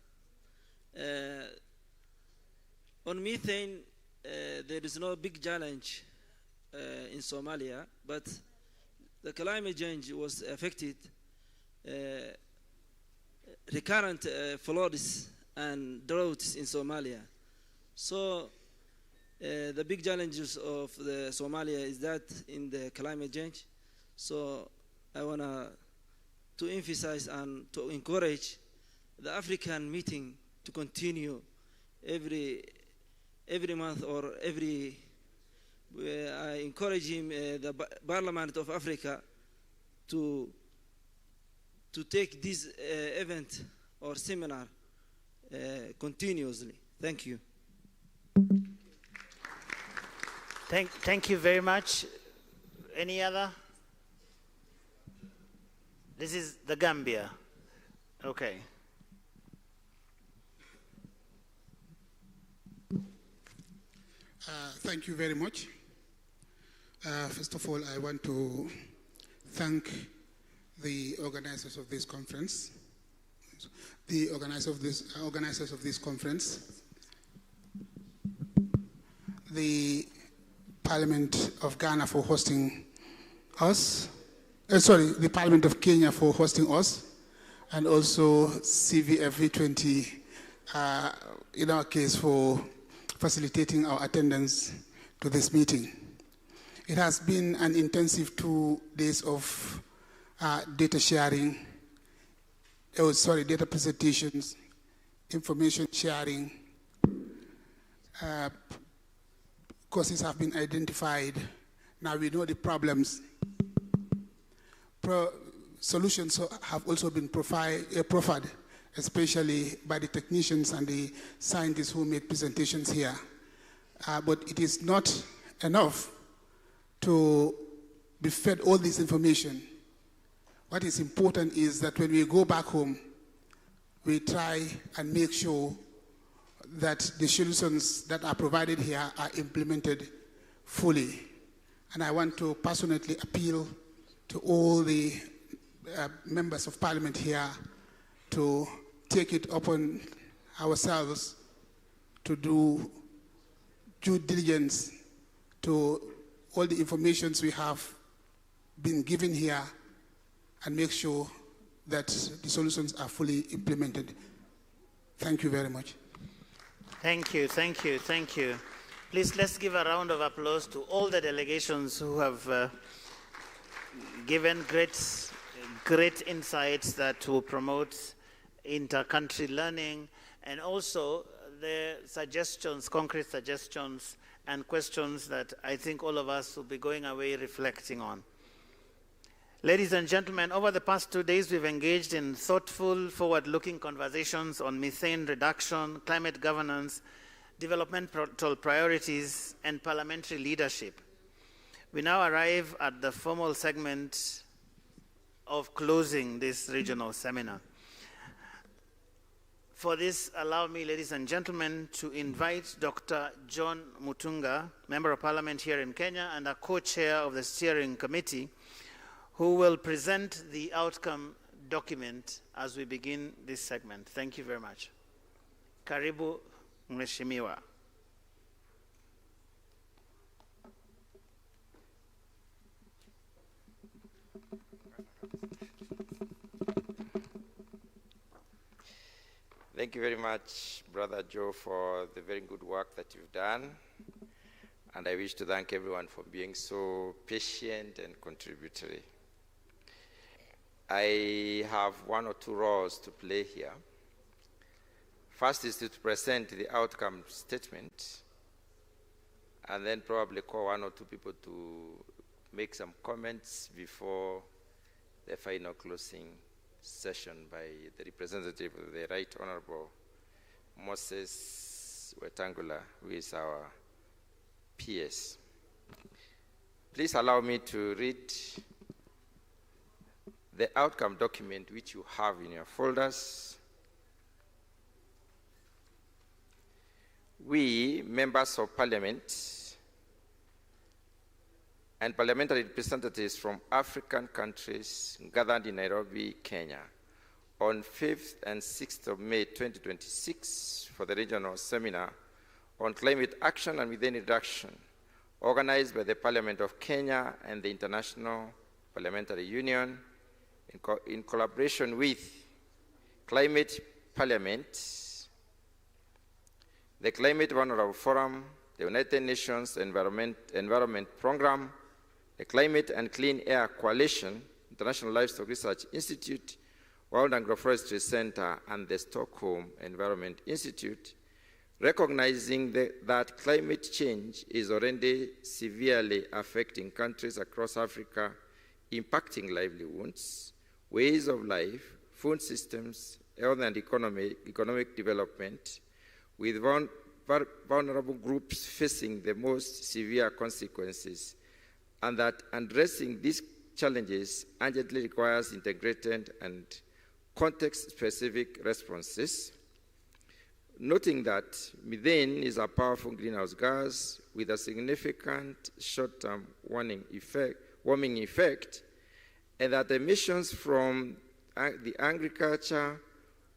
On methane, there is no big challenge in Somalia, but the climate change was affected recurrent floods and droughts in Somalia. So the big challenges of the Somalia is that in the climate change. So I want to emphasize and to encourage the African meeting to continue every month or every. I encourage him, the Parliament of Africa, to take this event or seminar continuously. Thank you. Thank you very much. Any other? This is the Gambia. Okay. Thank you very much. First of all, I want to thank the organizers of this conference, the organizers of this conference, the Parliament of Ghana for hosting us, the Parliament of Kenya for hosting us, and also CVFV20, in our case, for facilitating our attendance to this meeting. It has been an intensive 2 days of data sharing, data presentations, information sharing. Causes have been identified. Now we know the problems. Solutions have also been proffered, especially by the technicians and the scientists who made presentations here. But it is not enough to be fed all this information. What is important is that when we go back home, we try and make sure that the solutions that are provided here are implemented fully. And I want to passionately appeal to all the members of Parliament here to take it upon ourselves to do due diligence to all the informations we have been given here and make sure that the solutions are fully implemented. Thank you very much. Thank you, thank you, thank you. Please, let's give a round of applause to all the delegations who have given great insights that will promote inter-country learning, and also the suggestions, concrete suggestions and questions that I think all of us will be going away reflecting on. Ladies and gentlemen, over the past 2 days, we've engaged in thoughtful, forward-looking conversations on methane reduction, climate governance, developmental priorities, and parliamentary leadership. We now arrive at the formal segment of closing this regional seminar. For this, allow me, ladies and gentlemen, to invite Dr. John Mutunga, Member of Parliament here in Kenya and a co-chair of the steering committee, who will present the outcome document as we begin this segment. Thank you very much. Karibu, Mheshimiwa. Thank you very much, Brother Joe, for the very good work that you've done. And I wish to thank everyone for being so patient and contributory. I have one or two roles to play here. First is to present the outcome statement, and then probably call one or two people to make some comments before the final closing session by the representative of the Right Honorable Moses Wetangula, who is our PS. Please allow me to read the outcome document which you have in your folders. We, members of Parliament and parliamentary representatives from African countries gathered in Nairobi, Kenya, on 5th and 6th of May 2026 for the regional seminar on climate action and methane reduction, organized by the Parliament of Kenya and the International Parliamentary Union in collaboration with Climate Parliament, the Climate Vulnerable Forum, the United Nations Environment Programme, the Climate and Clean Air Coalition, International Livestock Research Institute, World Agroforestry Center, and the Stockholm Environment Institute, recognizing that climate change is already severely affecting countries across Africa, impacting livelihoods, ways of life, food systems, health and economic development, with vulnerable groups facing the most severe consequences, and that addressing these challenges urgently requires integrated and context-specific responses, noting that methane is a powerful greenhouse gas with a significant short-term warming effect, and that emissions from the agriculture,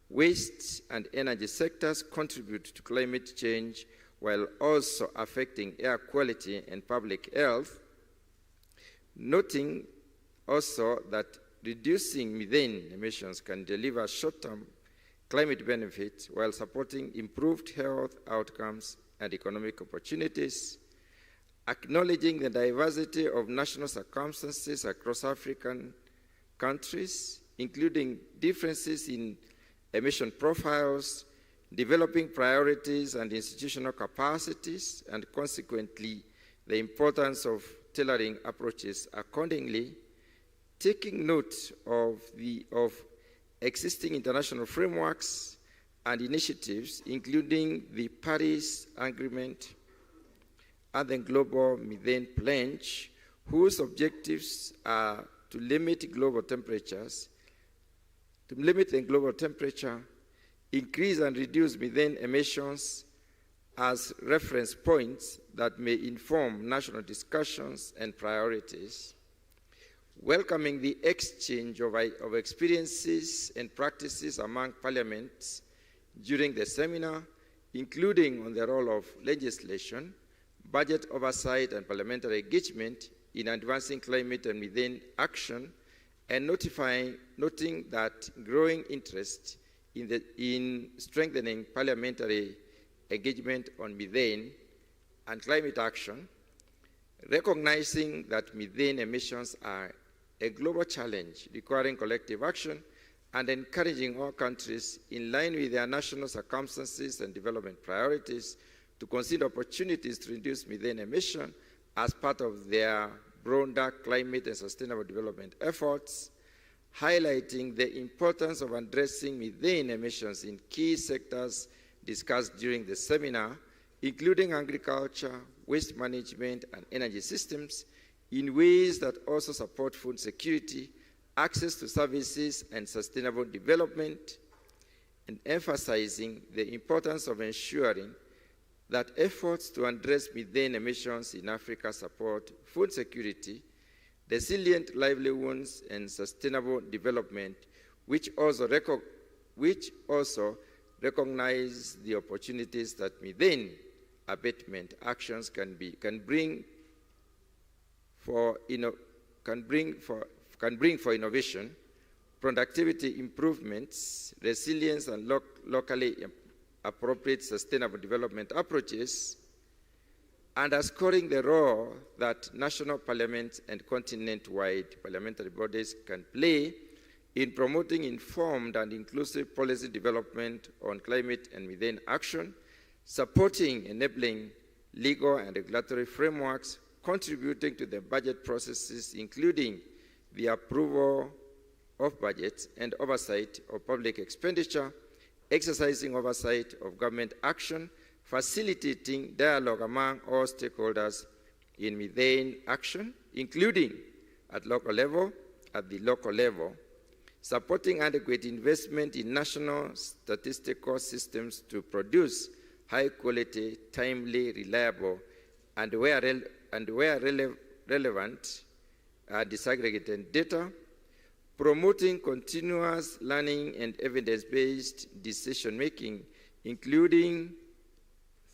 waste, and energy sectors contribute to climate change while also affecting air quality and public health, noting also that reducing methane emissions can deliver short-term climate benefits while supporting improved health outcomes and economic opportunities, acknowledging the diversity of national circumstances across African countries, including differences in emission profiles, developing priorities and institutional capacities, and consequently, the importance of tailoring approaches accordingly, taking note of existing international frameworks and initiatives, including the Paris Agreement and the Global Methane Pledge, whose objectives are to limit the global temperature, increase and reduce methane emissions as reference points that may inform national discussions and priorities, welcoming the exchange of experiences and practices among parliaments during the seminar, including on the role of legislation, budget oversight, and parliamentary engagement in advancing climate and methane action, and noting that growing interest in strengthening parliamentary engagement on methane and climate action, recognizing that methane emissions are a global challenge requiring collective action, and encouraging all countries in line with their national circumstances and development priorities to consider opportunities to reduce methane emission as part of their broader climate and sustainable development efforts, highlighting the importance of addressing methane emissions in key sectors discussed during the seminar, including agriculture, waste management, and energy systems, in ways that also support food security, access to services, and sustainable development, and emphasizing the importance of ensuring that efforts to address methane emissions in Africa support food security, resilient livelihoods, and sustainable development, which also recognize the opportunities that methane abatement actions can bring for innovation, productivity improvements, resilience, and locally appropriate sustainable development approaches, underscoring the role that national parliaments and continent-wide parliamentary bodies can play in promoting informed and inclusive policy development on climate and methane action, supporting enabling legal and regulatory frameworks, contributing to the budget processes, including the approval of budgets and oversight of public expenditure, exercising oversight of government action, facilitating dialogue among all stakeholders in methane action, including at the local level, supporting adequate investment in national statistical systems to produce high-quality, timely, reliable, and where relevant, disaggregated data, promoting continuous learning and evidence-based decision-making, including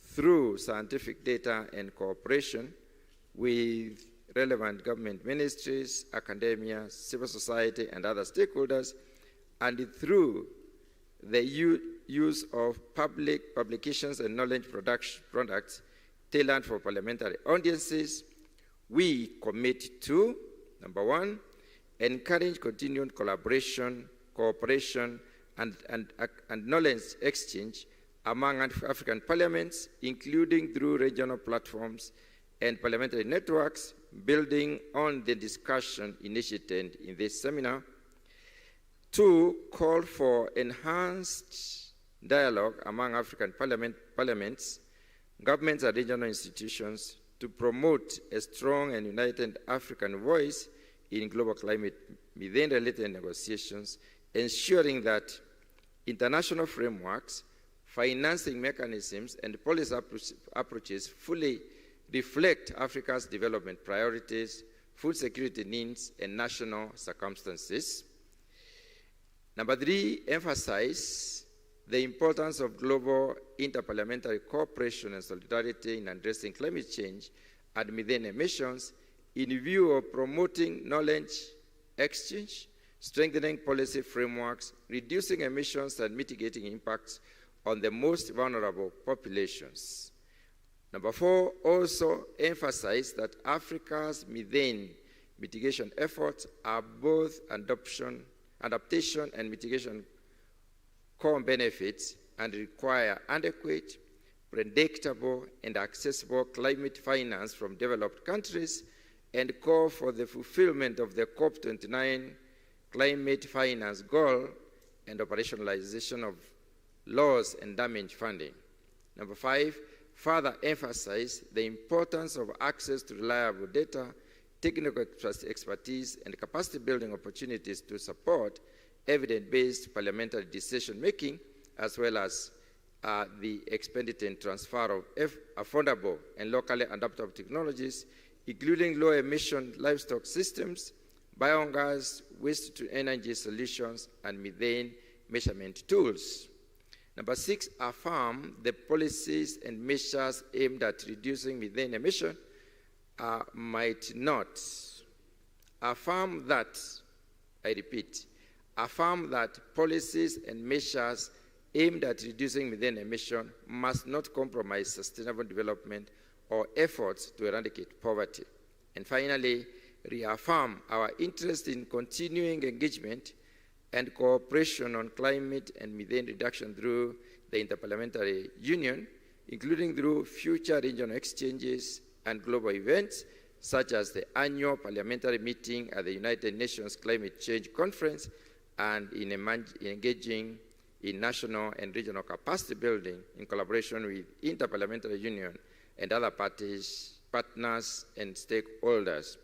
through scientific data and cooperation with relevant government ministries, academia, civil society, and other stakeholders, and through the use of public publications and knowledge products tailored for parliamentary audiences. We commit to, number one, encourage continued collaboration, cooperation, and knowledge exchange among African parliaments, including through regional platforms and parliamentary networks, building on the discussion initiated in this seminar. Two, call for enhanced dialogue among African parliaments, governments, and regional institutions to promote a strong and united African voice in global climate methane-related negotiations, ensuring that international frameworks, financing mechanisms, and policy approaches fully reflect Africa's development priorities, food security needs, and national circumstances. Number three, emphasize the importance of global interparliamentary cooperation and solidarity in addressing climate change and methane emissions in view of promoting knowledge exchange, strengthening policy frameworks, reducing emissions, and mitigating impacts on the most vulnerable populations. Number four, also emphasize that Africa's methane mitigation efforts are both adaptation and mitigation core benefits and require adequate, predictable, and accessible climate finance from developed countries, and call for the fulfillment of the COP29 climate finance goal and operationalization of loss and damage funding. Number five, further emphasize the importance of access to reliable data, technical expertise, and capacity building opportunities to support evidence-based parliamentary decision-making, as well as the expenditure and transfer of affordable and locally adaptable technologies, including low-emission livestock systems, biogas, waste-to-energy solutions, and methane measurement tools. Number six, affirm the policies and measures aimed at reducing methane emission might not. Affirm that, I repeat, affirm that policies and measures aimed at reducing methane emission must not compromise sustainable development or efforts to eradicate poverty. And finally, reaffirm our interest in continuing engagement and cooperation on climate and methane reduction through the Interparliamentary Union, including through future regional exchanges and global events, such as the annual parliamentary meeting at the United Nations Climate Change Conference, and in engaging in national and regional capacity building in collaboration with Interparliamentary Union and other parties, partners, and stakeholders.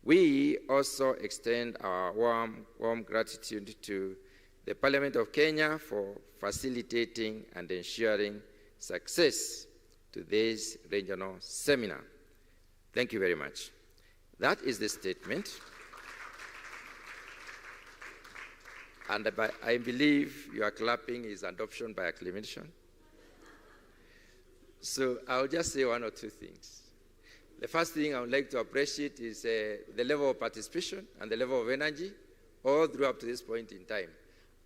We also extend our warm gratitude to the Parliament of Kenya for facilitating and ensuring success to this regional seminar. Thank you very much. That is the statement. And I believe your clapping is adoption by acclamation. So I'll just say one or two things. The first thing I would like to appreciate is the level of participation and the level of energy all through up to this point in time.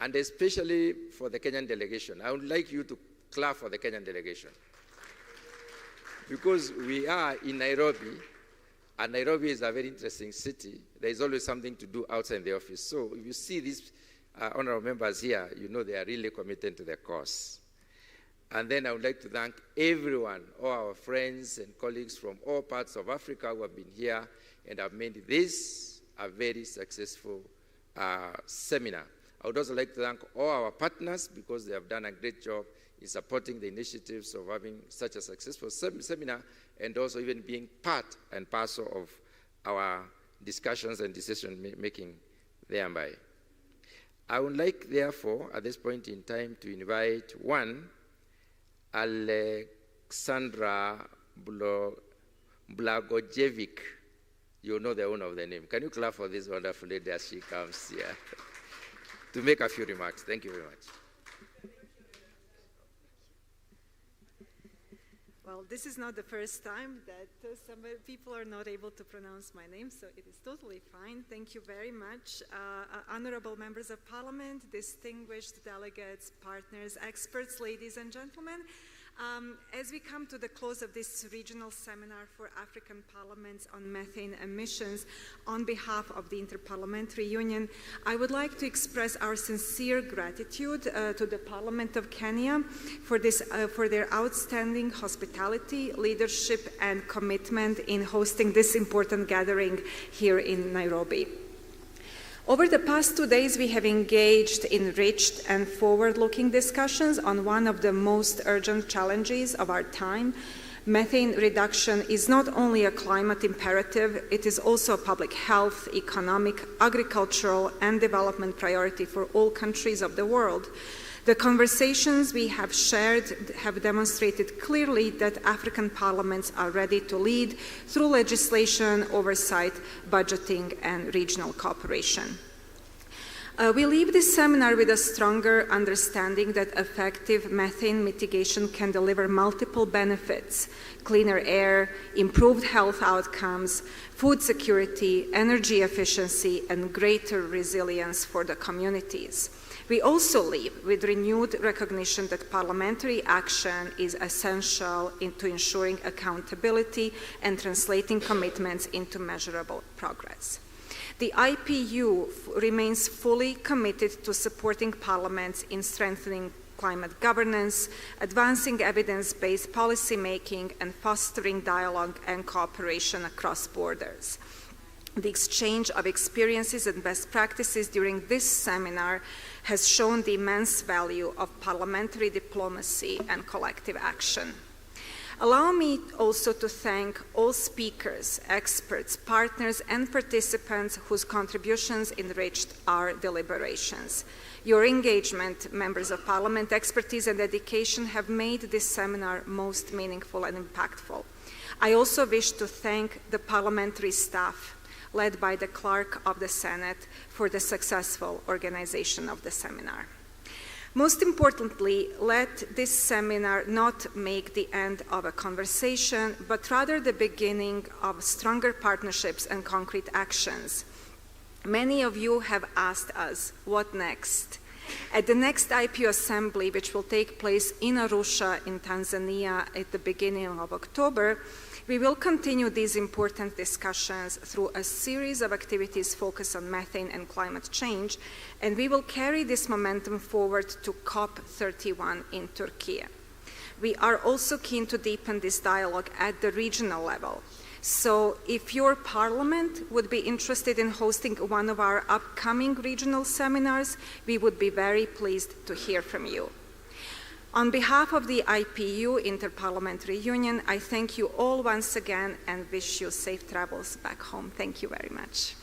And especially for the Kenyan delegation. I would like you to clap for the Kenyan delegation. Because we are in Nairobi, and Nairobi is a very interesting city. There is always something to do outside the office. So if you see these honorable members here, you know they are really committed to their cause. And then I would like to thank everyone, all our friends and colleagues from all parts of Africa who have been here and have made this a very successful seminar. I would also like to thank all our partners because they have done a great job in supporting the initiatives of having such a successful seminar and also even being part and parcel of our discussions and decision-making thereby. I would like, therefore, at this point in time, to invite one, Alexandra Blagojevic. You know the owner of the name. Can you clap for this wonderful lady as she comes here to make a few remarks? Thank you very much. Well, this is not the first time that some people are not able to pronounce my name, so it is totally fine. Thank you very much. Honorable members of parliament, distinguished delegates, partners, experts, ladies and gentlemen. As we come to the close of this regional seminar for African parliaments on methane emissions, on behalf of the Interparliamentary Union, I would like to express our sincere gratitude to the Parliament of Kenya for their outstanding hospitality, leadership, and commitment in hosting this important gathering here in Nairobi. Over the past 2 days, we have engaged in enriched and forward-looking discussions on one of the most urgent challenges of our time. Methane reduction is not only a climate imperative, it is also a public health, economic, agricultural, and development priority for all countries of the world. The conversations we have shared have demonstrated clearly that African parliaments are ready to lead through legislation, oversight, budgeting, and regional cooperation. We leave this seminar with a stronger understanding that effective methane mitigation can deliver multiple benefits: cleaner air, improved health outcomes, food security, energy efficiency, and greater resilience for the communities. We also leave with renewed recognition that parliamentary action is essential to ensuring accountability and translating commitments into measurable progress. The IPU remains fully committed to supporting parliaments in strengthening climate governance, advancing evidence-based policy making, and fostering dialogue and cooperation across borders. The exchange of experiences and best practices during this seminar has shown the immense value of parliamentary diplomacy and collective action. Allow me also to thank all speakers, experts, partners, and participants whose contributions enriched our deliberations. Your engagement, members of parliament, expertise, and dedication have made this seminar most meaningful and impactful. I also wish to thank the parliamentary staff led by the Clerk of the Senate for the successful organization of the seminar. Most importantly, let this seminar not make the end of a conversation, but rather the beginning of stronger partnerships and concrete actions. Many of you have asked us, what next? At the next IPU assembly, which will take place in Arusha in Tanzania at the beginning of October, we will continue these important discussions through a series of activities focused on methane and climate change, and we will carry this momentum forward to COP31 in Turkey. We are also keen to deepen this dialogue at the regional level. So if your parliament would be interested in hosting one of our upcoming regional seminars, we would be very pleased to hear from you. On behalf of the IPU, Interparliamentary Union, I thank you all once again and wish you safe travels back home. Thank you very much.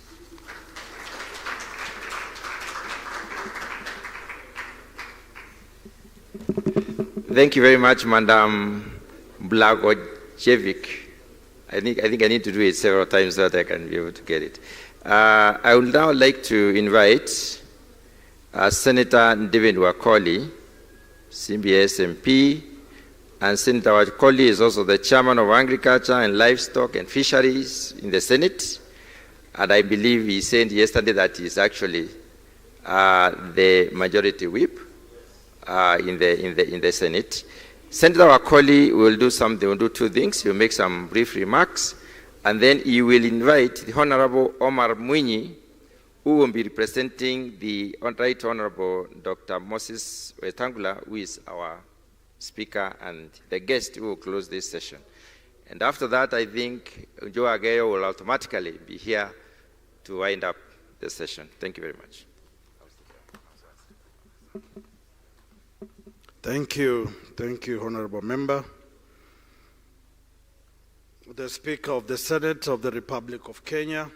Thank you very much, Madam Blagojevic. I think I need to do it several times so that I can be able to get it. I would now like to invite Senator David Wakoli, CBS MP, and Senator Wakoli is also the chairman of Agriculture and Livestock and Fisheries in the Senate. And I believe he said yesterday that he's actually the majority whip in the Senate. Senator Wakoli will do something, will do two things. He'll make some brief remarks, and then he will invite the Honorable Omar Mwinyi, who will be representing the Right Honorable Dr. Moses Wetangula, who is our speaker and the guest who will close this session. And after that, I think Joe Ageyo will automatically be here to wind up the session. Thank you very much. Thank you, Honorable Member. The Speaker of the Senate of the Republic of Kenya,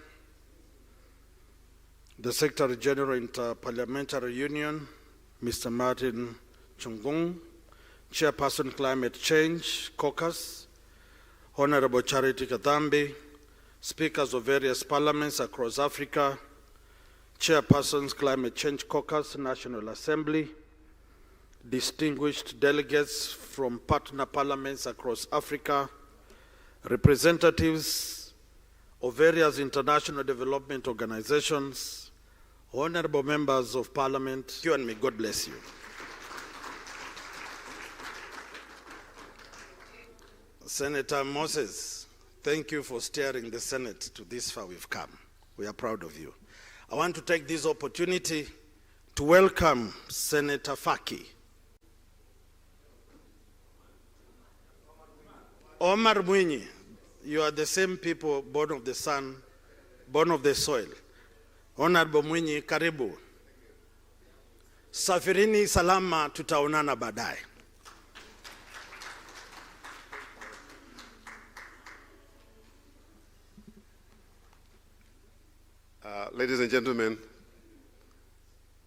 the Secretary General Inter-Parliamentary Union, Mr. Martin Chungung, Chairperson Climate Change Caucus, Honorable Charity Katambi, Speakers of various parliaments across Africa, Chairpersons Climate Change Caucus, National Assembly, distinguished delegates from partner parliaments across Africa, representatives of various international development organizations, honorable members of parliament, you and me, God bless you. Senator Moses, thank you for steering the Senate to this far we've come. We are proud of you. I want to take this opportunity to welcome Senator Faki. Omar Mwinyi, you are the same people born of the sun, born of the soil. Honorable Mwinyi, karibu. Safirini salama, tutaonana baadaye. Ladies and gentlemen,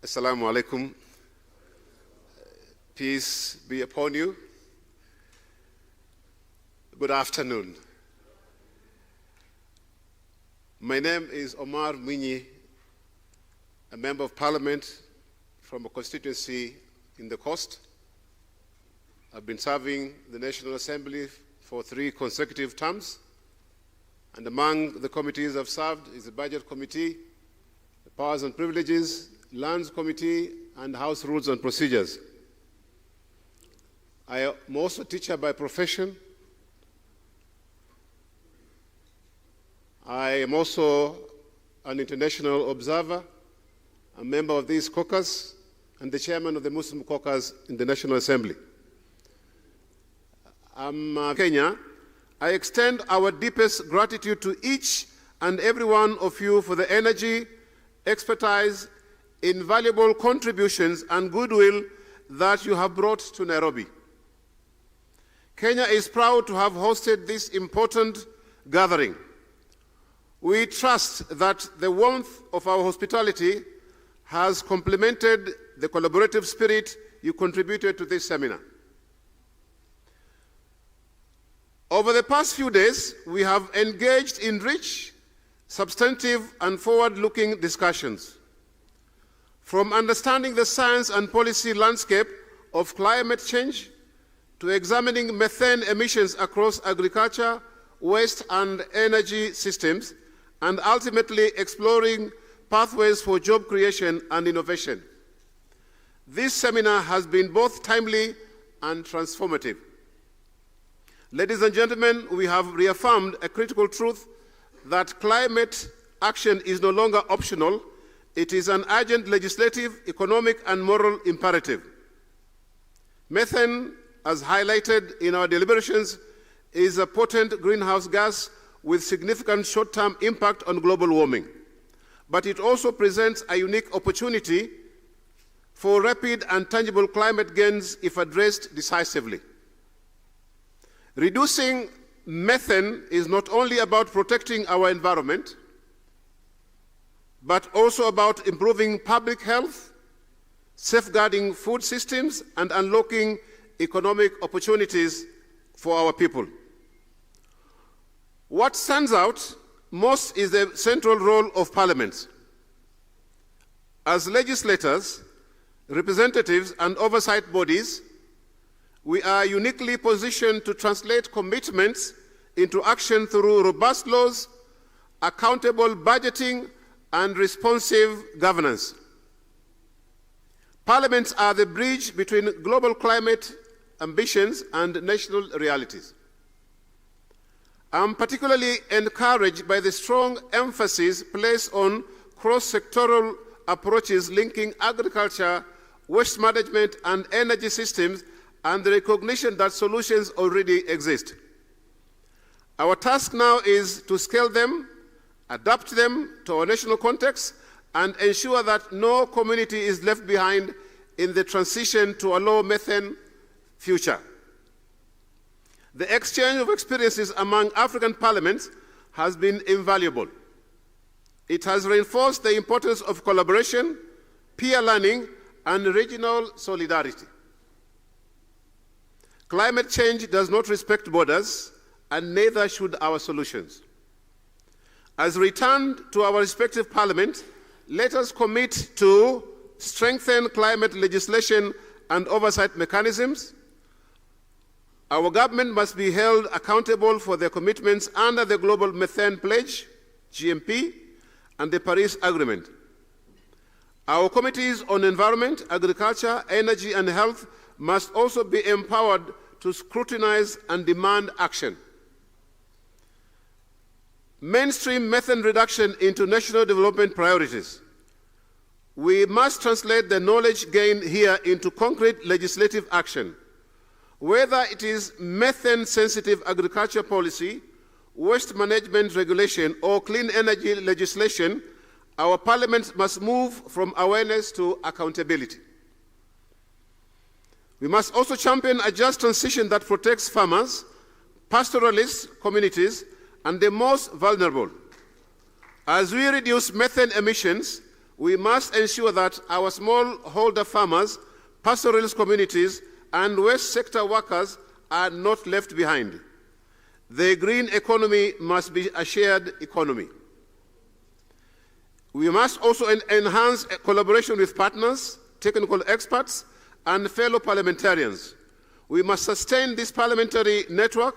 Assalamu alaikum. Peace be upon you. Good afternoon. My name is Omar Mwinyi, a member of parliament from a constituency in the coast. I've been serving the National Assembly for 3 consecutive terms. And among the committees I've served is the Budget Committee, the Powers and Privileges, Lands Committee, and House Rules and Procedures. I am also a teacher by profession. I am also an international observer, a member of this caucus, and the chairman of the Muslim caucus in the National Assembly. I'm Kenya. I extend our deepest gratitude to each and every one of you for the energy, expertise, invaluable contributions, and goodwill that you have brought to Nairobi. Kenya is proud to have hosted this important gathering. We trust that the warmth of our hospitality has complemented the collaborative spirit you contributed to this seminar. Over the past few days, we have engaged in rich, substantive, and forward-looking discussions. From understanding the science and policy landscape of climate change to examining methane emissions across agriculture, waste, and energy systems, and ultimately exploring pathways for job creation and innovation. This seminar has been both timely and transformative. Ladies and gentlemen, we have reaffirmed a critical truth that climate action is no longer optional. It is an urgent legislative, economic, and moral imperative. Methane, as highlighted in our deliberations, is a potent greenhouse gas with significant short-term impact on global warming. But it also presents a unique opportunity for rapid and tangible climate gains if addressed decisively. Reducing methane is not only about protecting our environment, but also about improving public health, safeguarding food systems, and unlocking economic opportunities for our people. What stands out most is the central role of parliaments. As legislators, representatives, and oversight bodies, we are uniquely positioned to translate commitments into action through robust laws, accountable budgeting, and responsive governance. Parliaments are the bridge between global climate ambitions and national realities. I'm particularly encouraged by the strong emphasis placed on cross-sectoral approaches linking agriculture, waste management, and energy systems, and the recognition that solutions already exist. Our task now is to scale them, adapt them to our national context, and ensure that no community is left behind in the transition to a low-methane future. The exchange of experiences among African parliaments has been invaluable. It has reinforced the importance of collaboration, peer learning, and regional solidarity. Climate change does not respect borders, and neither should our solutions. As returned to our respective parliament, let us commit to strengthen climate legislation and oversight mechanisms. Our government must be held accountable for their commitments under the Global Methane Pledge, GMP, and the Paris Agreement. Our committees on environment, agriculture, energy, and health must also be empowered to scrutinize and demand action. Mainstream methane reduction into national development priorities. We must translate the knowledge gained here into concrete legislative action. Whether it is methane-sensitive agriculture policy, waste management regulation, or clean energy legislation, our parliament must move from awareness to accountability. We must also champion a just transition that protects farmers, pastoralist communities, and the most vulnerable. As we reduce methane emissions, we must ensure that our smallholder farmers, pastoralist communities, and waste sector workers are not left behind. The green economy must be a shared economy. We must also enhance collaboration with partners, technical experts, and fellow parliamentarians. We must sustain this parliamentary network.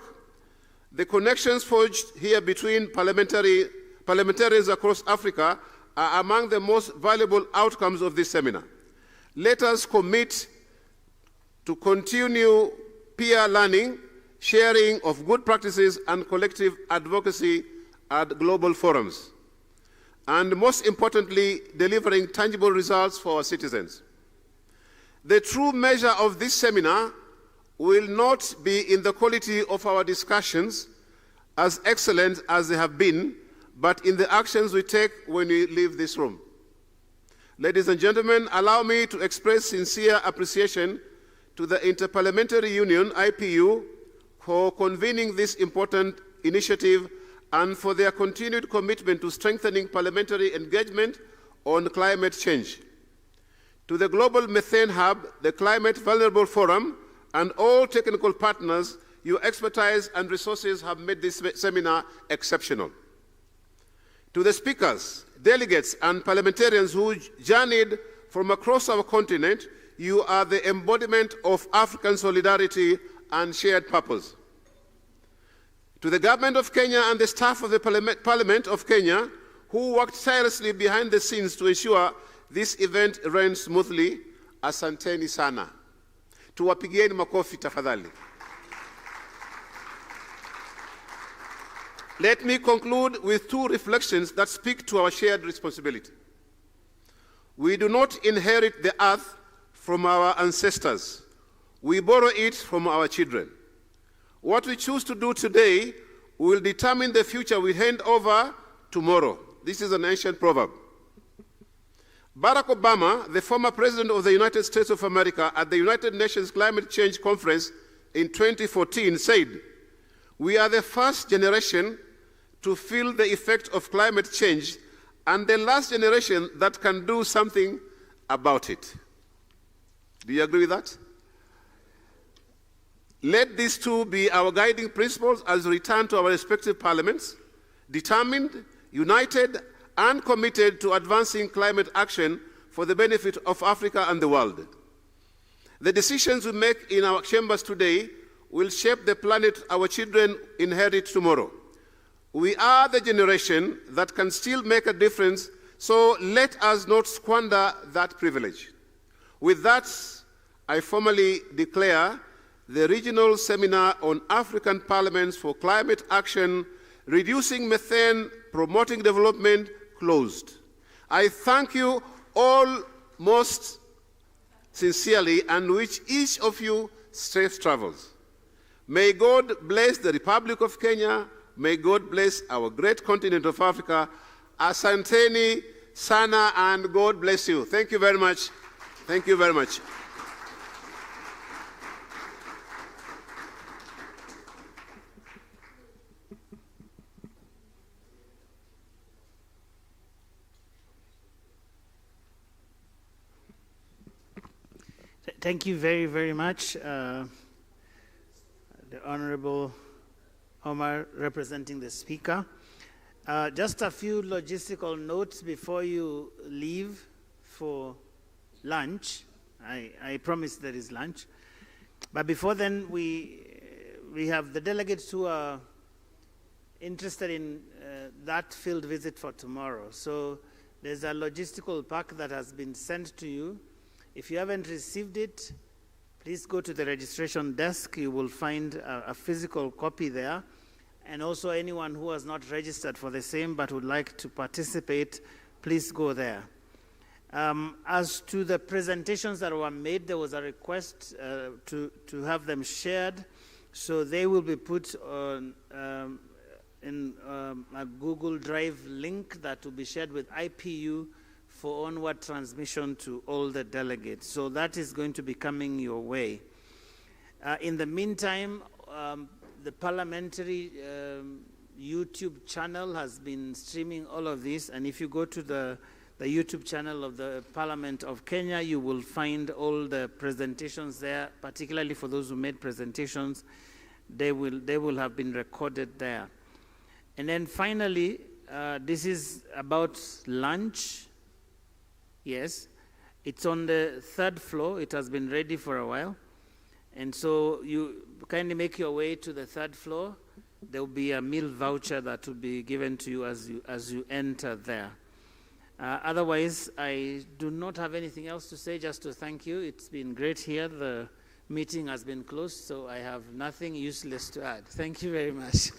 The connections forged here between parliamentarians across Africa are among the most valuable outcomes of this seminar. Let us commit to continue peer learning, sharing of good practices, and collective advocacy at global forums. And most importantly, delivering tangible results for our citizens. The true measure of this seminar will not be in the quality of our discussions, as excellent as they have been, but in the actions we take when we leave this room. Ladies and gentlemen, allow me to express sincere appreciation to the Interparliamentary Union, IPU, for convening this important initiative and for their continued commitment to strengthening parliamentary engagement on climate change. To the Global Methane Hub, the Climate Vulnerable Forum, and all technical partners, your expertise and resources have made this seminar exceptional. To the speakers, delegates, and parliamentarians who journeyed from across our continent, you are the embodiment of African solidarity and shared purpose. To the government of Kenya and the staff of the Parliament of Kenya, who worked tirelessly behind the scenes to ensure this event ran smoothly, asanteni sana. Tuwapigieni makofi tafadhali. Let me conclude with two reflections that speak to our shared responsibility. We do not inherit the earth from our ancestors. We borrow it from our children. What we choose to do today will determine the future we hand over tomorrow. This is an ancient proverb. Barack Obama, the former president of the United States of America, at the United Nations Climate Change Conference in 2014 said, "We are the first generation to feel the effect of climate change and the last generation that can do something about it." Do you agree with that? Let these two be our guiding principles as we return to our respective parliaments, determined, united, and committed to advancing climate action for the benefit of Africa and the world. The decisions we make in our chambers today will shape the planet our children inherit tomorrow. We are the generation that can still make a difference, so let us not squander that privilege. With that, I formally declare the Regional Seminar on African Parliaments for Climate Action, Reducing Methane, Promoting Development, closed. I thank you all most sincerely and wish each of you safe travels. May God bless the Republic of Kenya. May God bless our great continent of Africa. Asanteni sana, and God bless you. Thank you very much. Thank you very much. Thank you very, very much, the Honorable Omar representing the Speaker. Just a few logistical notes before you leave for lunch. I promise there is lunch. But before then, we have the delegates who are interested in that field visit for tomorrow. So there's a logistical pack that has been sent to you. If you haven't received it, please go to the registration desk. You will find a physical copy there. And also anyone who has not registered for the same but would like to participate, please go there. As to the presentations that were made, there was a request to have them shared. So they will be put on in a Google Drive link that will be shared with IPU for onward transmission to all the delegates. So that is going to be coming your way. In the meantime, the parliamentary YouTube channel has been streaming all of this, and if you go to the YouTube channel of the Parliament of Kenya, you will find all the presentations there, particularly for those who made presentations. They will have been recorded there. And then finally, this is about lunch. Yes, it's on the 3rd floor. It has been ready for a while. And so you kindly make your way to the 3rd floor. There will be a meal voucher that will be given to you as you enter there. Otherwise, I do not have anything else to say, just to thank you. It's been great here. The meeting has been closed, so I have nothing useless to add. Thank you very much.